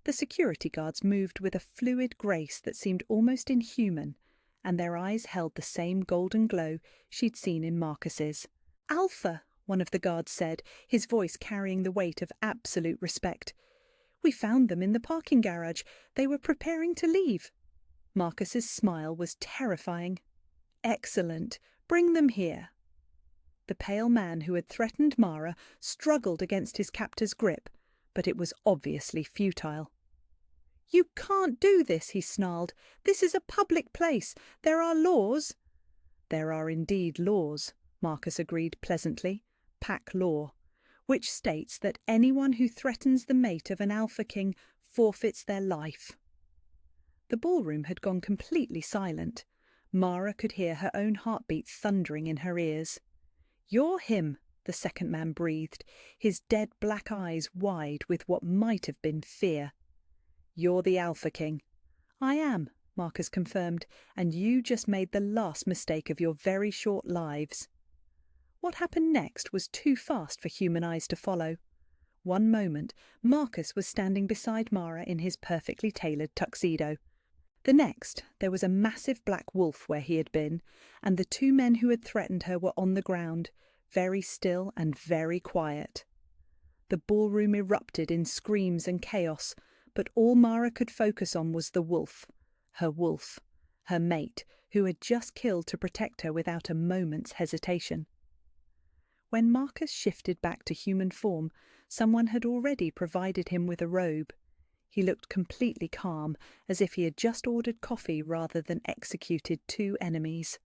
The security guards moved with a fluid grace that seemed almost inhuman, and their eyes held the same golden glow she'd seen in Marcus's. "Alpha," one of the guards said, his voice carrying the weight of absolute respect. "We found them in the parking garage. They were preparing to leave." Marcus's smile was terrifying. "Excellent. Bring them here." The pale man who had threatened Mara struggled against his captor's grip, but it was obviously futile. "You can't do this," he snarled. "This is a public place. There are laws." "There are indeed laws," Marcus agreed pleasantly. "Pack law, which states that anyone who threatens the mate of an alpha king forfeits their life." The ballroom had gone completely silent. Mara could hear her own heartbeat thundering in her ears. "You're him," the second man breathed, his dead black eyes wide with what might have been fear. "You're the Alpha King." "I am," Marcus confirmed, "and you just made the last mistake of your very short lives." What happened next was too fast for human eyes to follow. One moment, Marcus was standing beside Mara in his perfectly tailored tuxedo. The next, there was a massive black wolf where he had been, and the two men who had threatened her were on the ground, very still and very quiet. The ballroom erupted in screams and chaos, but all Mara could focus on was the wolf, her mate, who had just killed to protect her without a moment's hesitation. When Marcus shifted back to human form, someone had already provided him with a robe. He looked completely calm, as if he had just ordered coffee rather than executed two enemies.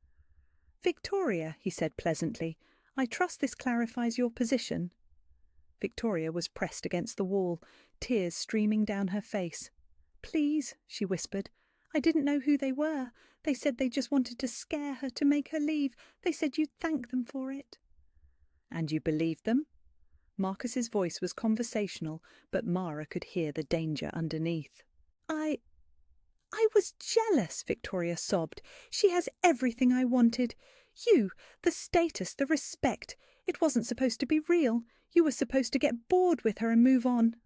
"Victoria," he said pleasantly, "I trust this clarifies your position." Victoria was pressed against the wall, tears streaming down her face. "Please," she whispered, "I didn't know who they were. They said they just wanted to scare her, to make her leave. They said you'd thank them for it." "And you believed them?" Marcus's voice was conversational, but Mara could hear the danger underneath. I was jealous," Victoria sobbed. "She has everything I wanted. You, the status, the respect. It wasn't supposed to be real. You were supposed to get bored with her and move on."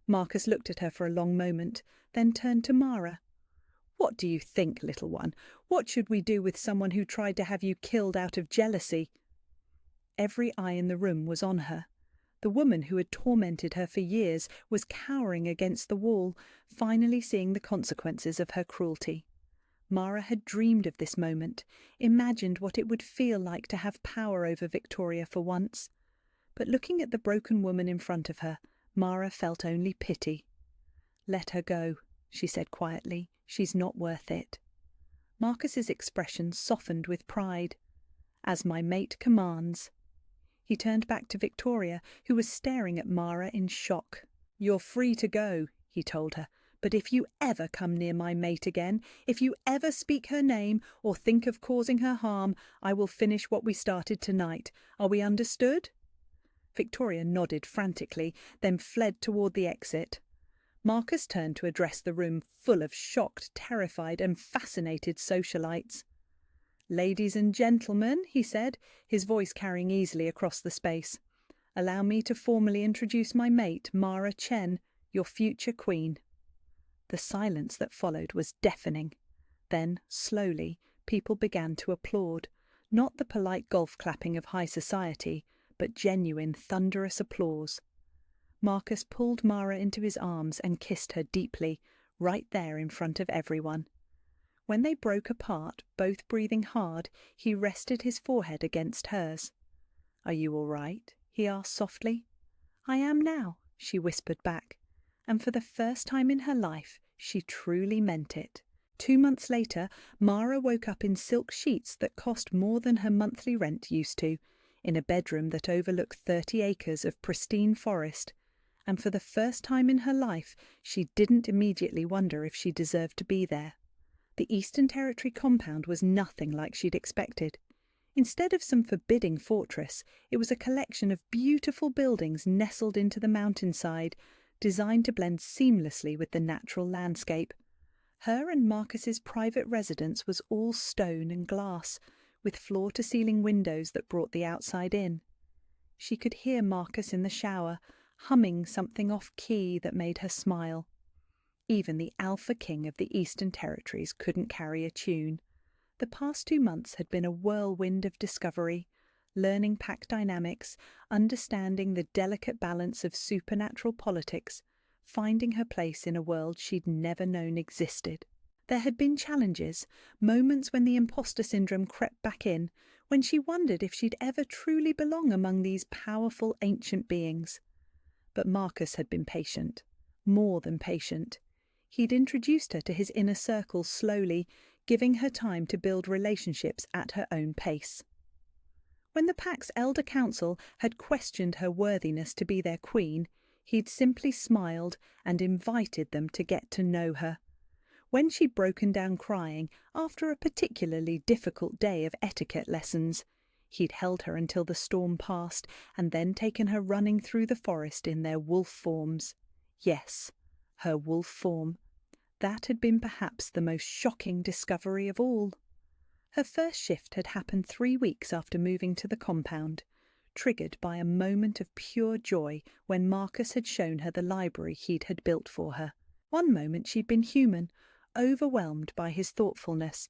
Marcus looked at her for a long moment, then turned to Mara. "What do you think, little one? What should we do with someone who tried to have you killed out of jealousy?" Every eye in the room was on her. The woman who had tormented her for years was cowering against the wall, finally seeing the consequences of her cruelty. Mara had dreamed of this moment, imagined what it would feel like to have power over Victoria for once. But looking at the broken woman in front of her, Mara felt only pity. "Let her go," she said quietly. "She's not worth it." Marcus's expression softened with pride. "As my mate commands." He turned back to Victoria, who was staring at Mara in shock. "You're free to go," he told her, "but if you ever come near my mate again, if you ever speak her name or think of causing her harm, I will finish what we started tonight. Are we understood?" Victoria nodded frantically, then fled toward the exit. Marcus turned to address the room full of shocked, terrified and fascinated socialites. "Ladies and gentlemen," he said, his voice carrying easily across the space, "allow me to formally introduce my mate, Mara Chen, your future queen." The silence that followed was deafening. Then, slowly, people began to applaud, not the polite golf clapping of high society, but genuine thunderous applause. Marcus pulled Mara into his arms and kissed her deeply, right there in front of everyone. When they broke apart, both breathing hard, he rested his forehead against hers. "Are you all right?" he asked softly. "I am now," she whispered back, and for the first time in her life she truly meant it. 2 months later, Mara woke up in silk sheets that cost more than her monthly rent used to, in a bedroom that overlooked 30 acres of pristine forest, and for the first time in her life she didn't immediately wonder if she deserved to be there. The Eastern Territory compound was nothing like she'd expected. Instead of some forbidding fortress, it was a collection of beautiful buildings nestled into the mountainside, designed to blend seamlessly with the natural landscape. Her and Marcus's private residence was all stone and glass, with floor-to-ceiling windows that brought the outside in. She could hear Marcus in the shower, humming something off-key that made her smile. Even the Alpha King of the Eastern Territories couldn't carry a tune. The past 2 months had been a whirlwind of discovery, learning pack dynamics, understanding the delicate balance of supernatural politics, finding her place in a world she'd never known existed. There had been challenges, moments when the imposter syndrome crept back in, when she wondered if she'd ever truly belong among these powerful ancient beings. But Marcus had been patient, more than patient. He'd introduced her to his inner circle slowly, giving her time to build relationships at her own pace. When the pack's elder council had questioned her worthiness to be their queen, he'd simply smiled and invited them to get to know her. When she'd broken down crying after a particularly difficult day of etiquette lessons, he'd held her until the storm passed and then taken her running through the forest in their wolf forms. Yes, her wolf form. That had been perhaps the most shocking discovery of all. Her first shift had happened 3 weeks after moving to the compound, triggered by a moment of pure joy when Marcus had shown her the library he'd had built for her. One moment she'd been human, overwhelmed by his thoughtfulness,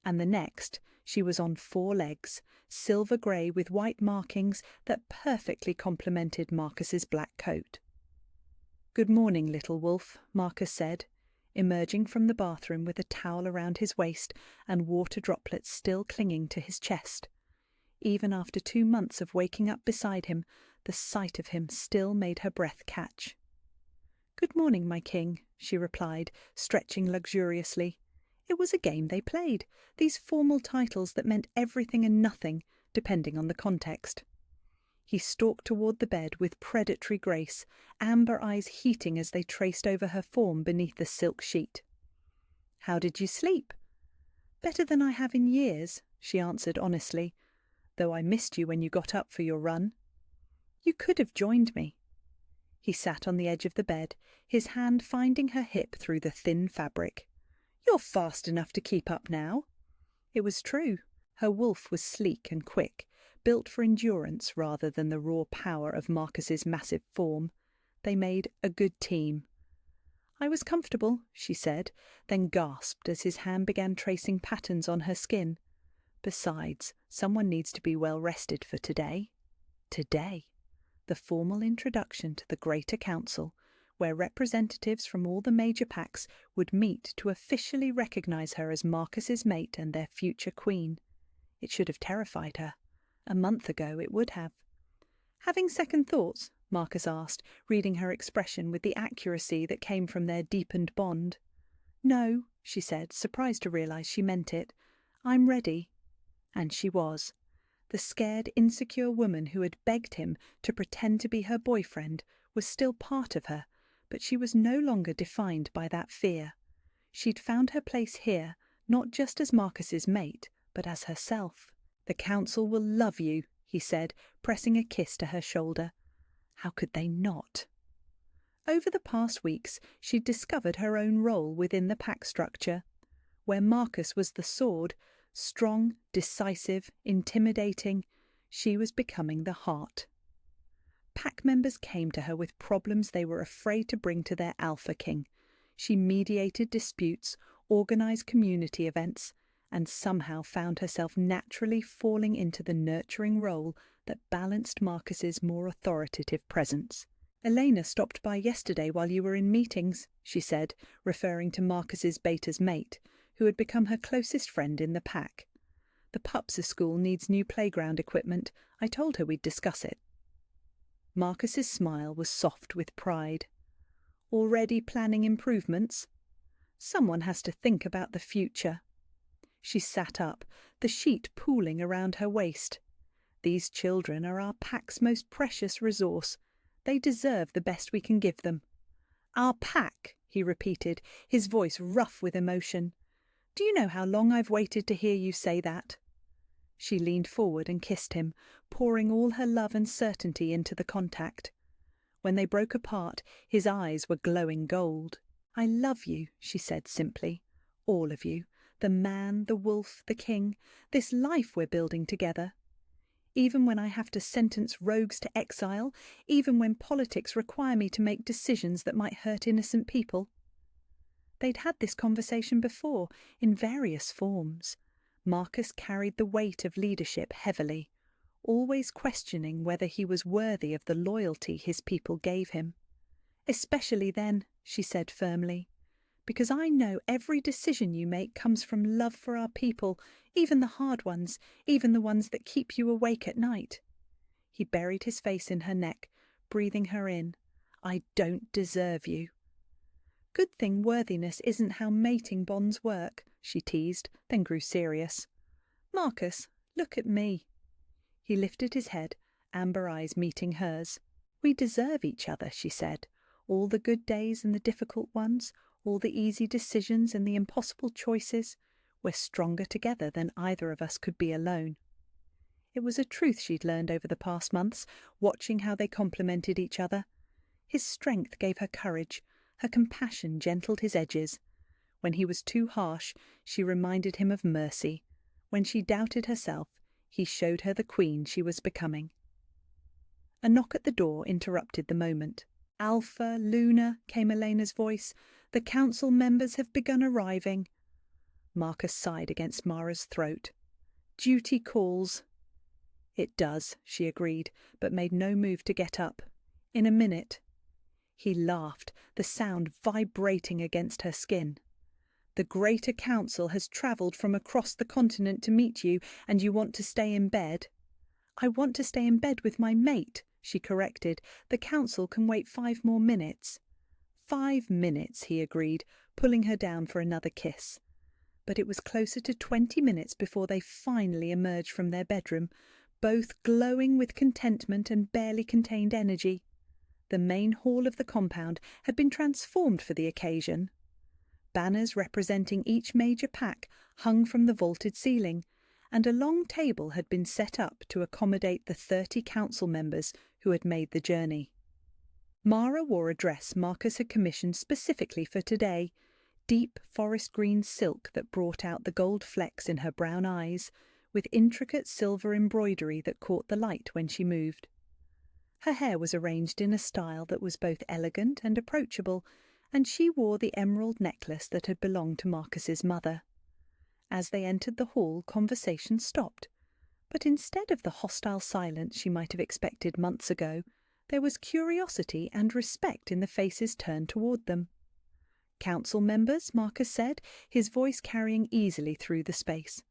and the next she was on 4 legs, silver grey with white markings that perfectly complemented Marcus's black coat. "Good morning, little wolf," Marcus said, emerging from the bathroom with a towel around his waist and water droplets still clinging to his chest. Even after 2 months of waking up beside him, the sight of him still made her breath catch. "Good morning, my king," she replied, stretching luxuriously. It was a game they played, these formal titles that meant everything and nothing, depending on the context. He stalked toward the bed with predatory grace, amber eyes heating as they traced over her form beneath the silk sheet. "How did you sleep?" "Better than I have in years," she answered honestly, "though I missed you when you got up for your run." "You could have joined me." He sat on the edge of the bed, his hand finding her hip through the thin fabric. "You're fast enough to keep up now." It was true. Her wolf was sleek and quick, built for endurance rather than the raw power of Marcus's massive form. They made a good team. "I was comfortable," she said, then gasped as his hand began tracing patterns on her skin. Besides, someone needs to be well rested for today. Today. The formal introduction to the Greater Council, where representatives from all the major packs would meet to officially recognize her as Marcus's mate and their future queen. It should have terrified her. A month ago it would have. "Having second thoughts?" Marcus asked, reading her expression with the accuracy that came from their deepened bond. "No," she said, surprised to realize she meant it. "I'm ready." And she was. The scared, insecure woman who had begged him to pretend to be her boyfriend was still part of her, but she was no longer defined by that fear. She'd found her place here, not just as Marcus's mate, but as herself. "The council will love you," he said, pressing a kiss to her shoulder. How could they not? Over the past weeks, she'd discovered her own role within the pack structure. Where Marcus was the sword, strong, decisive, intimidating, she was becoming the heart. Pack members came to her with problems they were afraid to bring to their Alpha King. She mediated disputes, organised community events, and somehow found herself naturally falling into the nurturing role that balanced Marcus's more authoritative presence. "Elena stopped by yesterday while you were in meetings," she said, referring to Marcus's beta's mate, who had become her closest friend in the pack. "The Pupser School needs new playground equipment. I told her we'd discuss it." Marcus's smile was soft with pride. "Already planning improvements? Someone has to think about the future." She sat up, the sheet pooling around her waist. "These children are our pack's most precious resource. They deserve the best we can give them." "Our pack," he repeated, his voice rough with emotion. "Do you know how long I've waited to hear you say that?" She leaned forward and kissed him, pouring all her love and certainty into the contact. When they broke apart, his eyes were glowing gold. "I love you," she said simply. "All of you. The man, the wolf, the king. This life we're building together. Even when I have to sentence rogues to exile, even when politics require me to make decisions that might hurt innocent people." They'd had this conversation before, in various forms. Marcus carried the weight of leadership heavily, always questioning whether he was worthy of the loyalty his people gave him. "Especially then," she said firmly, "because I know every decision you make comes from love for our people, even the hard ones, even the ones that keep you awake at night." He buried his face in her neck, breathing her in. "I don't deserve you." "Good thing worthiness isn't how mating bonds work," she teased, then grew serious. "Marcus, look at me." He lifted his head, amber eyes meeting hers. "We deserve each other," she said. "All the good days and the difficult ones, all the easy decisions and the impossible choices. We're stronger together than either of us could be alone." It was a truth she'd learned over the past months, watching how they complemented each other. His strength gave her courage, her compassion gentled his edges. When he was too harsh, she reminded him of mercy. When she doubted herself, he showed her the queen she was becoming. A knock at the door interrupted the moment. "Alpha, Luna," came Elena's voice. "The council members have begun arriving." Marcus sighed against Mara's throat. "Duty calls." "It does," she agreed, but made no move to get up. "In a minute." He laughed, the sound vibrating against her skin. "The Greater Council has travelled from across the continent to meet you, and you want to stay in bed?" "I want to stay in bed with my mate," she corrected. "The council can wait 5 more minutes." 5 minutes, he agreed, pulling her down for another kiss. But it was closer to 20 minutes before they finally emerged from their bedroom, both glowing with contentment and barely contained energy. The main hall of the compound had been transformed for the occasion. Banners representing each major pack hung from the vaulted ceiling, and a long table had been set up to accommodate the 30 council members who had made the journey. Mara wore a dress Marcus had commissioned specifically for today, deep forest green silk that brought out the gold flecks in her brown eyes, with intricate silver embroidery that caught the light when she moved. Her hair was arranged in a style that was both elegant and approachable, and she wore the emerald necklace that had belonged to Marcus's mother. As they entered the hall, conversation stopped, but instead of the hostile silence she might have expected months ago, there was curiosity and respect in the faces turned toward them. "Council members," Marcus said, his voice carrying easily through the space.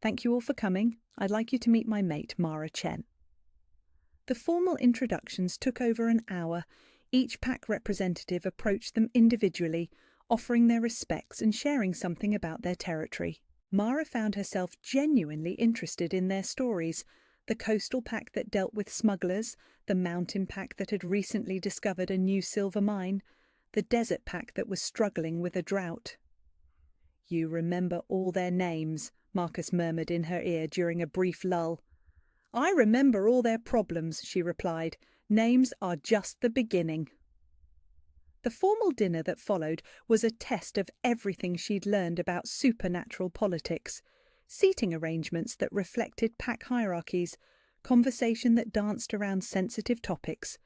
"Thank you all for coming. I'd like you to meet my mate, Mara Chen." The formal introductions took over an hour. Each pack representative approached them individually, offering their respects and sharing something about their territory. Mara found herself genuinely interested in their stories, the coastal pack that dealt with smugglers, the mountain pack that had recently discovered a new silver mine, the desert pack that was struggling with a drought. "You remember all their names," Marcus murmured in her ear during a brief lull. "I remember all their problems," she replied. "Names are just the beginning." The formal dinner that followed was a test of everything she'd learned about supernatural politics. Seating arrangements that reflected pack hierarchies, conversation that danced around sensitive topics,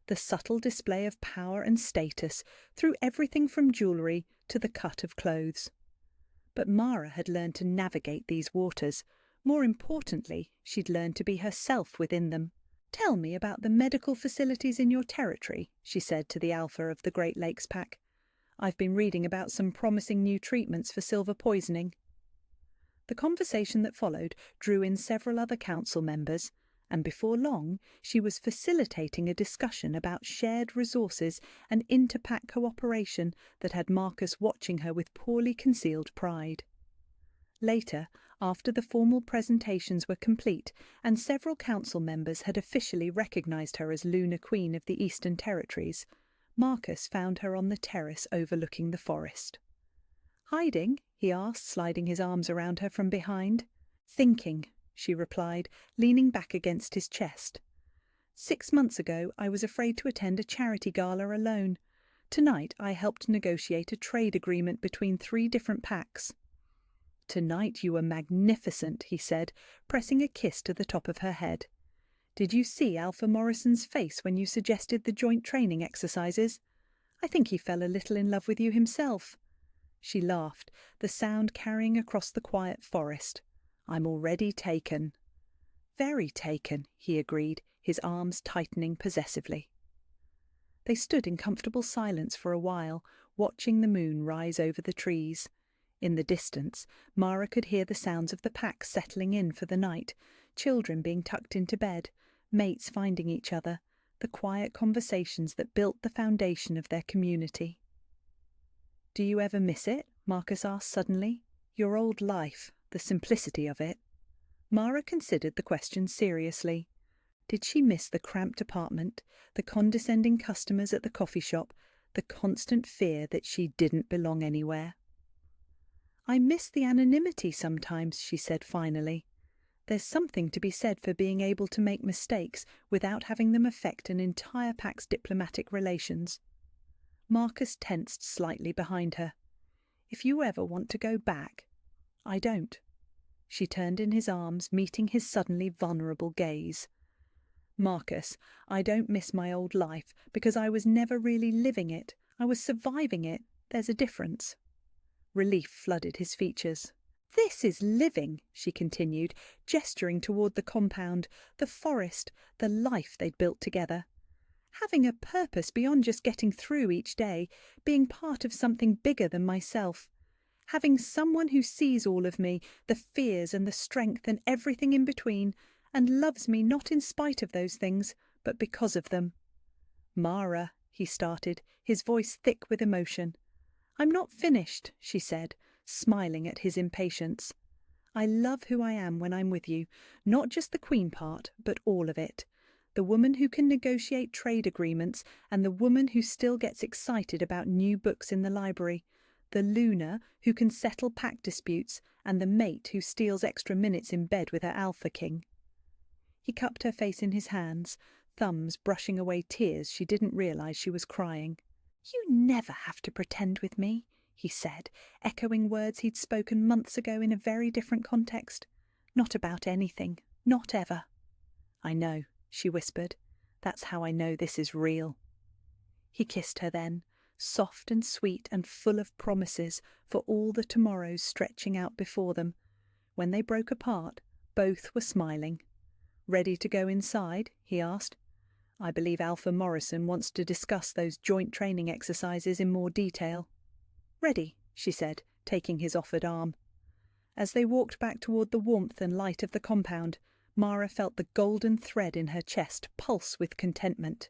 the subtle display of power and status through everything from jewellery to the cut of clothes. But Mara had learned to navigate these waters. More importantly, she'd learned to be herself within them. "Tell me about the medical facilities in your territory," she said to the Alpha of the Great Lakes Pack. I've been reading about some promising new treatments for silver poisoning. The conversation that followed drew in several other council members, and before long she was facilitating a discussion about shared resources and inter-pack cooperation that had Marcus watching her with poorly concealed pride. Later, after the formal presentations were complete and several council members had officially recognised her as Lunar Queen of the Eastern Territories, Marcus found her on the terrace overlooking the forest. "Hiding?" he asked, sliding his arms around her from behind. "Thinking," she replied, leaning back against his chest. "6 months ago I was afraid to attend a charity gala alone. Tonight I helped negotiate a trade agreement between 3 different packs." "Tonight you were magnificent," he said, pressing a kiss to the top of her head. "Did you see Alpha Morrison's face when you suggested the joint training exercises? I think he fell a little in love with you himself." She laughed, the sound carrying across the quiet forest. "I'm already taken." "Very taken," he agreed, his arms tightening possessively. They stood in comfortable silence for a while, watching the moon rise over the trees. In the distance, Mara could hear the sounds of the pack settling in for the night, children being tucked into bed, mates finding each other, the quiet conversations that built the foundation of their community. "Do you ever miss it?" Marcus asked suddenly. "Your old life, the simplicity of it?" Mara considered the question seriously. Did she miss the cramped apartment, the condescending customers at the coffee shop, the constant fear that she didn't belong anywhere? "I miss the anonymity sometimes," she said finally. "There's something to be said for being able to make mistakes without having them affect an entire pack's diplomatic relations." Marcus tensed slightly behind her. "If you ever want to go back—" "I don't." She turned in his arms, meeting his suddenly vulnerable gaze. "Marcus, I don't miss my old life because I was never really living it. I was surviving it. There's a difference." Relief flooded his features. "This is living," she continued, gesturing toward the compound, the forest, the life they'd built together. "Having a purpose beyond just getting through each day, being part of something bigger than myself. Having someone who sees all of me, the fears and the strength and everything in between, and loves me not in spite of those things, but because of them." "Mara," he started, his voice thick with emotion. "I'm not finished," she said, smiling at his impatience. "I love who I am when I'm with you, not just the queen part, but all of it. The woman who can negotiate trade agreements and the woman who still gets excited about new books in the library. The Lunar who can settle pack disputes and the mate who steals extra minutes in bed with her Alpha King." He cupped her face in his hands, thumbs brushing away tears she didn't realize she was crying. "You never have to pretend with me," he said, echoing words he'd spoken months ago in a very different context. "Not about anything, not ever." "I know," she whispered. "That's how I know this is real." He kissed her then, soft and sweet and full of promises for all the tomorrows stretching out before them. When they broke apart, both were smiling. "Ready to go inside?" he asked. "I believe Alpha Morrison wants to discuss those joint training exercises in more detail." "Ready," she said, taking his offered arm. As they walked back toward the warmth and light of the compound, Mara felt the golden thread in her chest pulse with contentment.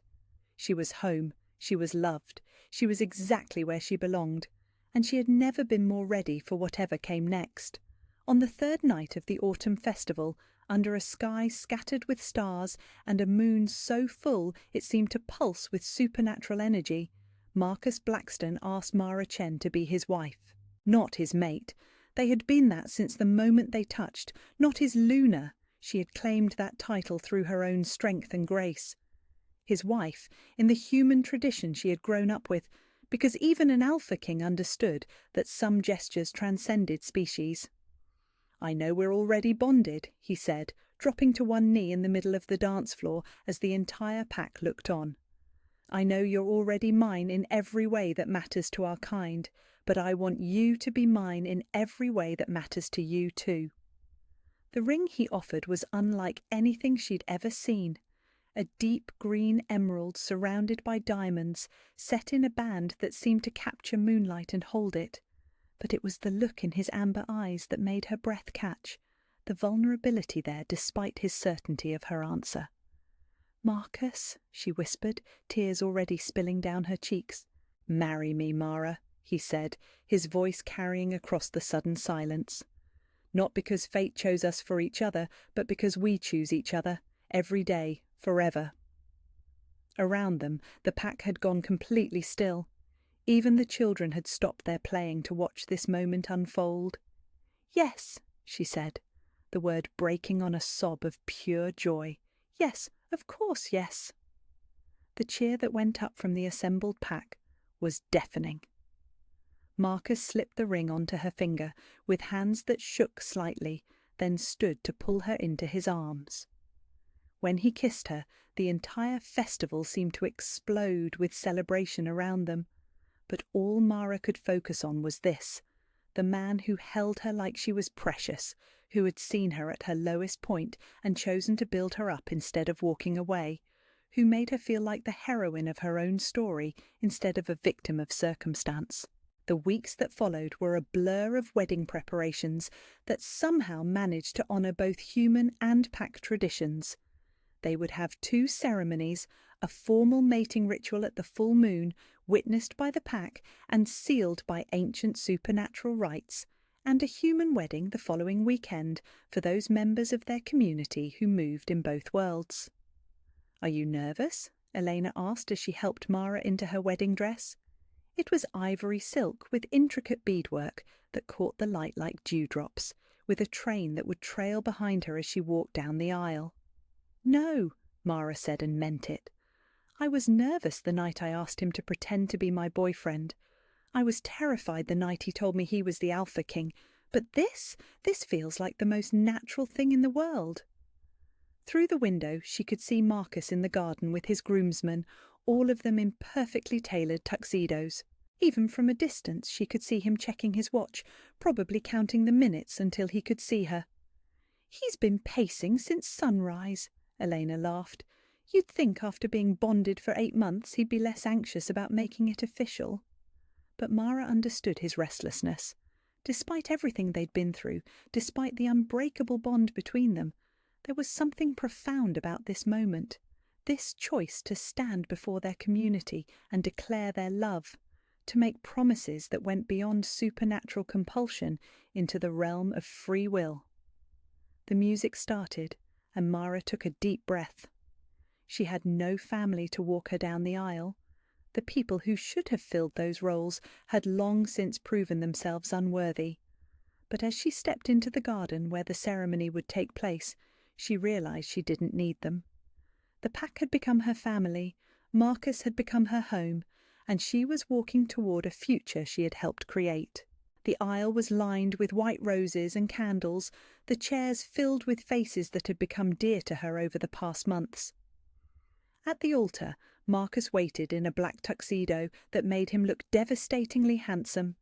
She was home, she was loved, she was exactly where she belonged, and she had never been more ready for whatever came next. On the 3rd night of the autumn festival, under a sky scattered with stars and a moon so full it seemed to pulse with supernatural energy, Marcus Blackstone asked Mara Chen to be his wife. Not his mate. They had been that since the moment they touched. Not his Lunar. She had claimed that title through her own strength and grace. His wife, in the human tradition she had grown up with, because even an Alpha King understood that some gestures transcended species. "I know we're already bonded," he said, dropping to one knee in the middle of the dance floor as the entire pack looked on. "I know you're already mine in every way that matters to our kind, but I want you to be mine in every way that matters to you too." The ring he offered was unlike anything she'd ever seen. a deep green emerald surrounded by diamonds, set in a band that seemed to capture moonlight and hold it. But it was the look in his amber eyes that made her breath catch, the vulnerability there despite his certainty of her answer. "Marcus," she whispered, tears already spilling down her cheeks. "Marry me, Mara," he said, his voice carrying across the sudden silence. "Not because fate chose us for each other, but because we choose each other, every day, forever." Around them, the pack had gone completely still. Even the children had stopped their playing to watch this moment unfold. "Yes," she said, the word breaking on a sob of pure joy. "Yes, of course, yes." The cheer that went up from the assembled pack was deafening. Marcus slipped the ring onto her finger with hands that shook slightly, then stood to pull her into his arms. When he kissed her, the entire festival seemed to explode with celebration around them. But all Mara could focus on was this: the man who held her like she was precious, who had seen her at her lowest point and chosen to build her up instead of walking away, who made her feel like the heroine of her own story instead of a victim of circumstance. The weeks that followed were a blur of wedding preparations that somehow managed to honour both human and pack traditions. They would have 2 ceremonies, a formal mating ritual at the full moon, witnessed by the pack and sealed by ancient supernatural rites, and a human wedding the following weekend for those members of their community who moved in both worlds. "Are you nervous?" Elena asked as she helped Mara into her wedding dress. It was ivory silk with intricate beadwork that caught the light like dewdrops, with a train that would trail behind her as she walked down the aisle. "No," Mara said, and meant it. "I was nervous the night I asked him to pretend to be my boyfriend. I was terrified the night he told me he was the Alpha King. But this feels like the most natural thing in the world." Through the window she could see Marcus in the garden with his groomsmen, all of them in perfectly tailored tuxedos. Even from a distance she could see him checking his watch, probably counting the minutes until he could see her. "He's been pacing since sunrise," Elena laughed. "You'd think after being bonded for 8 months he'd be less anxious about making it official." But Mara understood his restlessness. Despite everything they'd been through, despite the unbreakable bond between them, there was something profound about this moment, this choice to stand before their community and declare their love, to make promises that went beyond supernatural compulsion into the realm of free will. The music started, and Mara took a deep breath. She had no family to walk her down the aisle. The people who should have filled those roles had long since proven themselves unworthy. But as she stepped into the garden where the ceremony would take place, she realized she didn't need them. The pack had become her family, Marcus had become her home, and she was walking toward a future she had helped create. The aisle was lined with white roses and candles, the chairs filled with faces that had become dear to her over the past months. At the altar, Marcus waited in a black tuxedo that made him look devastatingly handsome.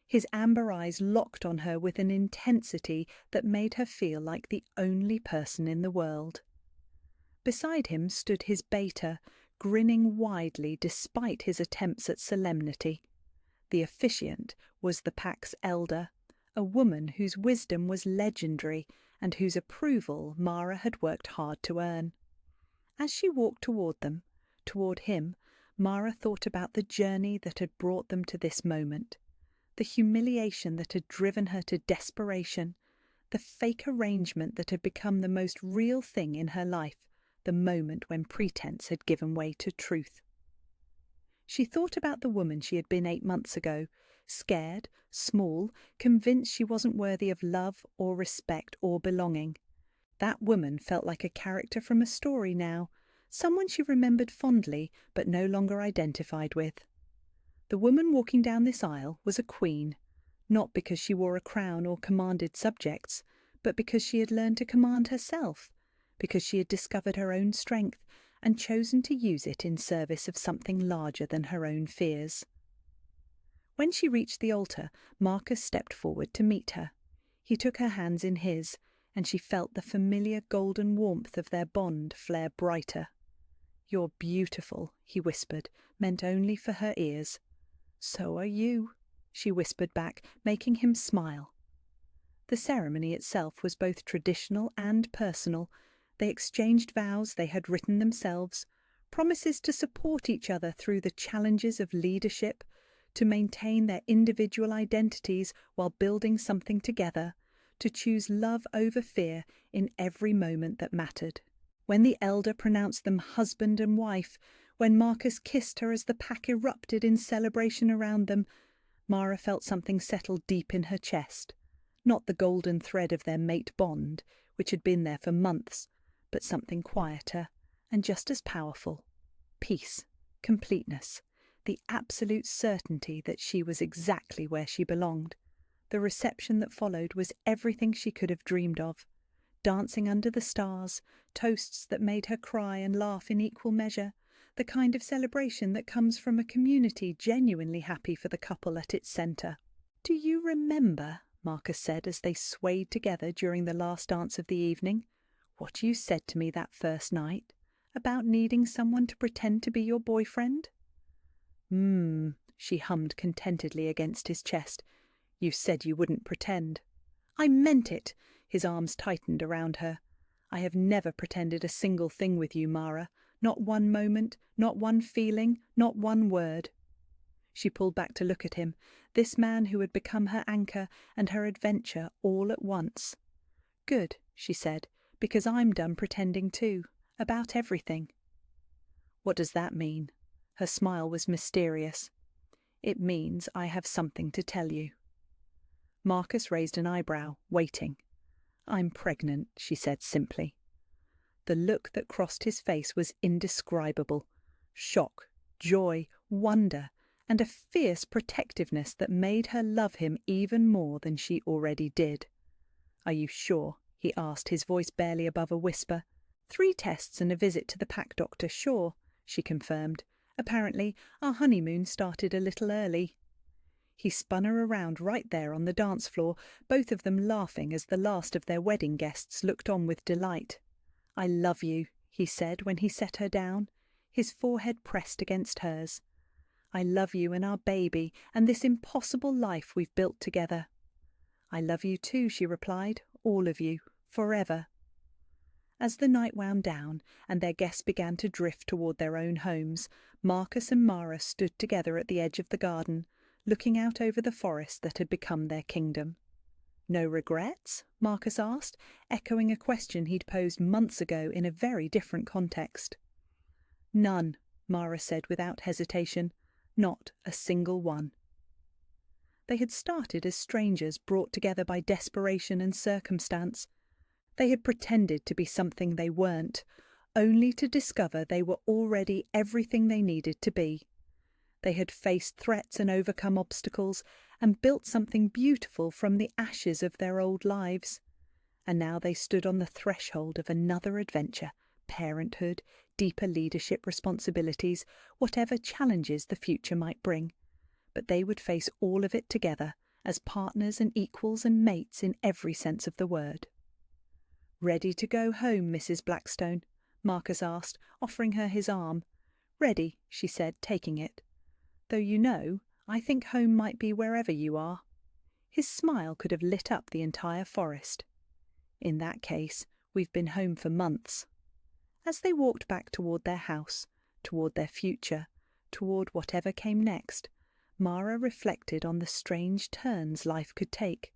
His amber eyes locked on her with an intensity that made her feel like the only person in the world. Beside him stood his beta, grinning widely despite his attempts at solemnity. The officiant was the pack's elder, a woman whose wisdom was legendary and whose approval Mara had worked hard to earn. As she walked toward them, toward him, Mara thought about the journey that had brought them to this moment, the humiliation that had driven her to desperation, the fake arrangement that had become the most real thing in her life, the moment when pretense had given way to truth. She thought about the woman she had been 8 months ago, scared, small, convinced she wasn't worthy of love or respect or belonging. That woman felt like a character from a story now, someone she remembered fondly but no longer identified with. The woman walking down this aisle was a queen, not because she wore a crown or commanded subjects, but because she had learned to command herself, because she had discovered her own strength and chosen to use it in service of something larger than her own fears. When she reached the altar, Marcus stepped forward to meet her. He took her hands in his, and she felt the familiar golden warmth of their bond flare brighter. "You're beautiful," he whispered, meant only for her ears. "So are you," she whispered back, making him smile. The ceremony itself was both traditional and personal. They exchanged vows they had written themselves, promises to support each other through the challenges of leadership, to maintain their individual identities while building something together, to choose love over fear in every moment that mattered. When the elder pronounced them husband and wife, when Marcus kissed her as the pack erupted in celebration around them, Mara felt something settle deep in her chest. Not the golden thread of their mate bond, which had been there for months, but something quieter and just as powerful. Peace, completeness, the absolute certainty that she was exactly where she belonged. The reception that followed was everything she could have dreamed of. Dancing under the stars, toasts that made her cry and laugh in equal measure, the kind of celebration that comes from a community genuinely happy for the couple at its centre. "Do you remember," Marcus said as they swayed together during the last dance of the evening, "what you said to me that first night, about needing someone to pretend to be your boyfriend?" She hummed contentedly against his chest. "You said you wouldn't pretend." "I meant it." His arms tightened around her. "I have never pretended a single thing with you, Mara. Not one moment, not one feeling, not one word." She pulled back to look at him, this man who had become her anchor and her adventure all at once. "Good," she said, "because I'm done pretending too, about everything." "What does that mean?" Her smile was mysterious. "It means I have something to tell you." Marcus raised an eyebrow, waiting. "I'm pregnant," she said simply. The look that crossed his face was indescribable. Shock, joy, wonder, and a fierce protectiveness that made her love him even more than she already did. "Are you sure?" he asked, his voice barely above a whisper. "3 tests and a visit to the pack doctor, sure," she confirmed. "Apparently, our honeymoon started a little early." He spun her around right there on the dance floor, both of them laughing as the last of their wedding guests looked on with delight. "I love you," he said when he set her down, his forehead pressed against hers. "I love you and our baby and this impossible life we've built together." "I love you too," she replied, "all of you, forever." As the night wound down and their guests began to drift toward their own homes, Marcus and Mara stood together at the edge of the garden, looking out over the forest that had become their kingdom. "No regrets?" Marcus asked, echoing a question he'd posed months ago in a very different context. "None," Mara said without hesitation. "Not a single one." They had started as strangers brought together by desperation and circumstance. They had pretended to be something they weren't, only to discover they were already everything they needed to be. They had faced threats and overcome obstacles and built something beautiful from the ashes of their old lives. And now they stood on the threshold of another adventure, parenthood, deeper leadership responsibilities, whatever challenges the future might bring. But they would face all of it together, as partners and equals and mates in every sense of the word. "Ready to go home, Mrs. Blackstone?" Marcus asked, offering her his arm. "Ready," she said, taking it. "Though you know, I think home might be wherever you are." His smile could have lit up the entire forest. "In that case, we've been home for months." As they walked back toward their house, toward their future, toward whatever came next, Mara reflected on the strange turns life could take.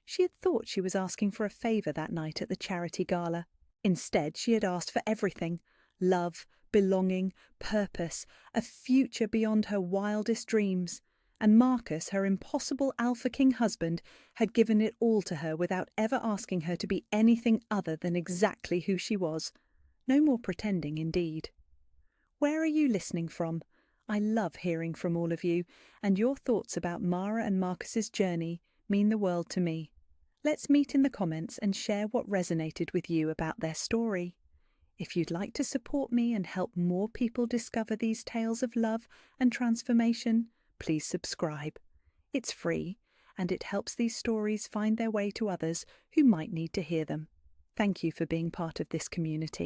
She had thought she was asking for a favour that night at the charity gala. Instead, she had asked for everything: love, belonging, purpose, a future beyond her wildest dreams. And Marcus, her impossible Alpha King husband, had given it all to her without ever asking her to be anything other than exactly who she was. No more pretending, indeed. Where are you listening from? I love hearing from all of you, and your thoughts about Mara and Marcus's journey mean the world to me. Let's meet in the comments and share what resonated with you about their story. If you'd like to support me and help more people discover these tales of love and transformation, please subscribe. It's free, and it helps these stories find their way to others who might need to hear them. Thank you for being part of this community.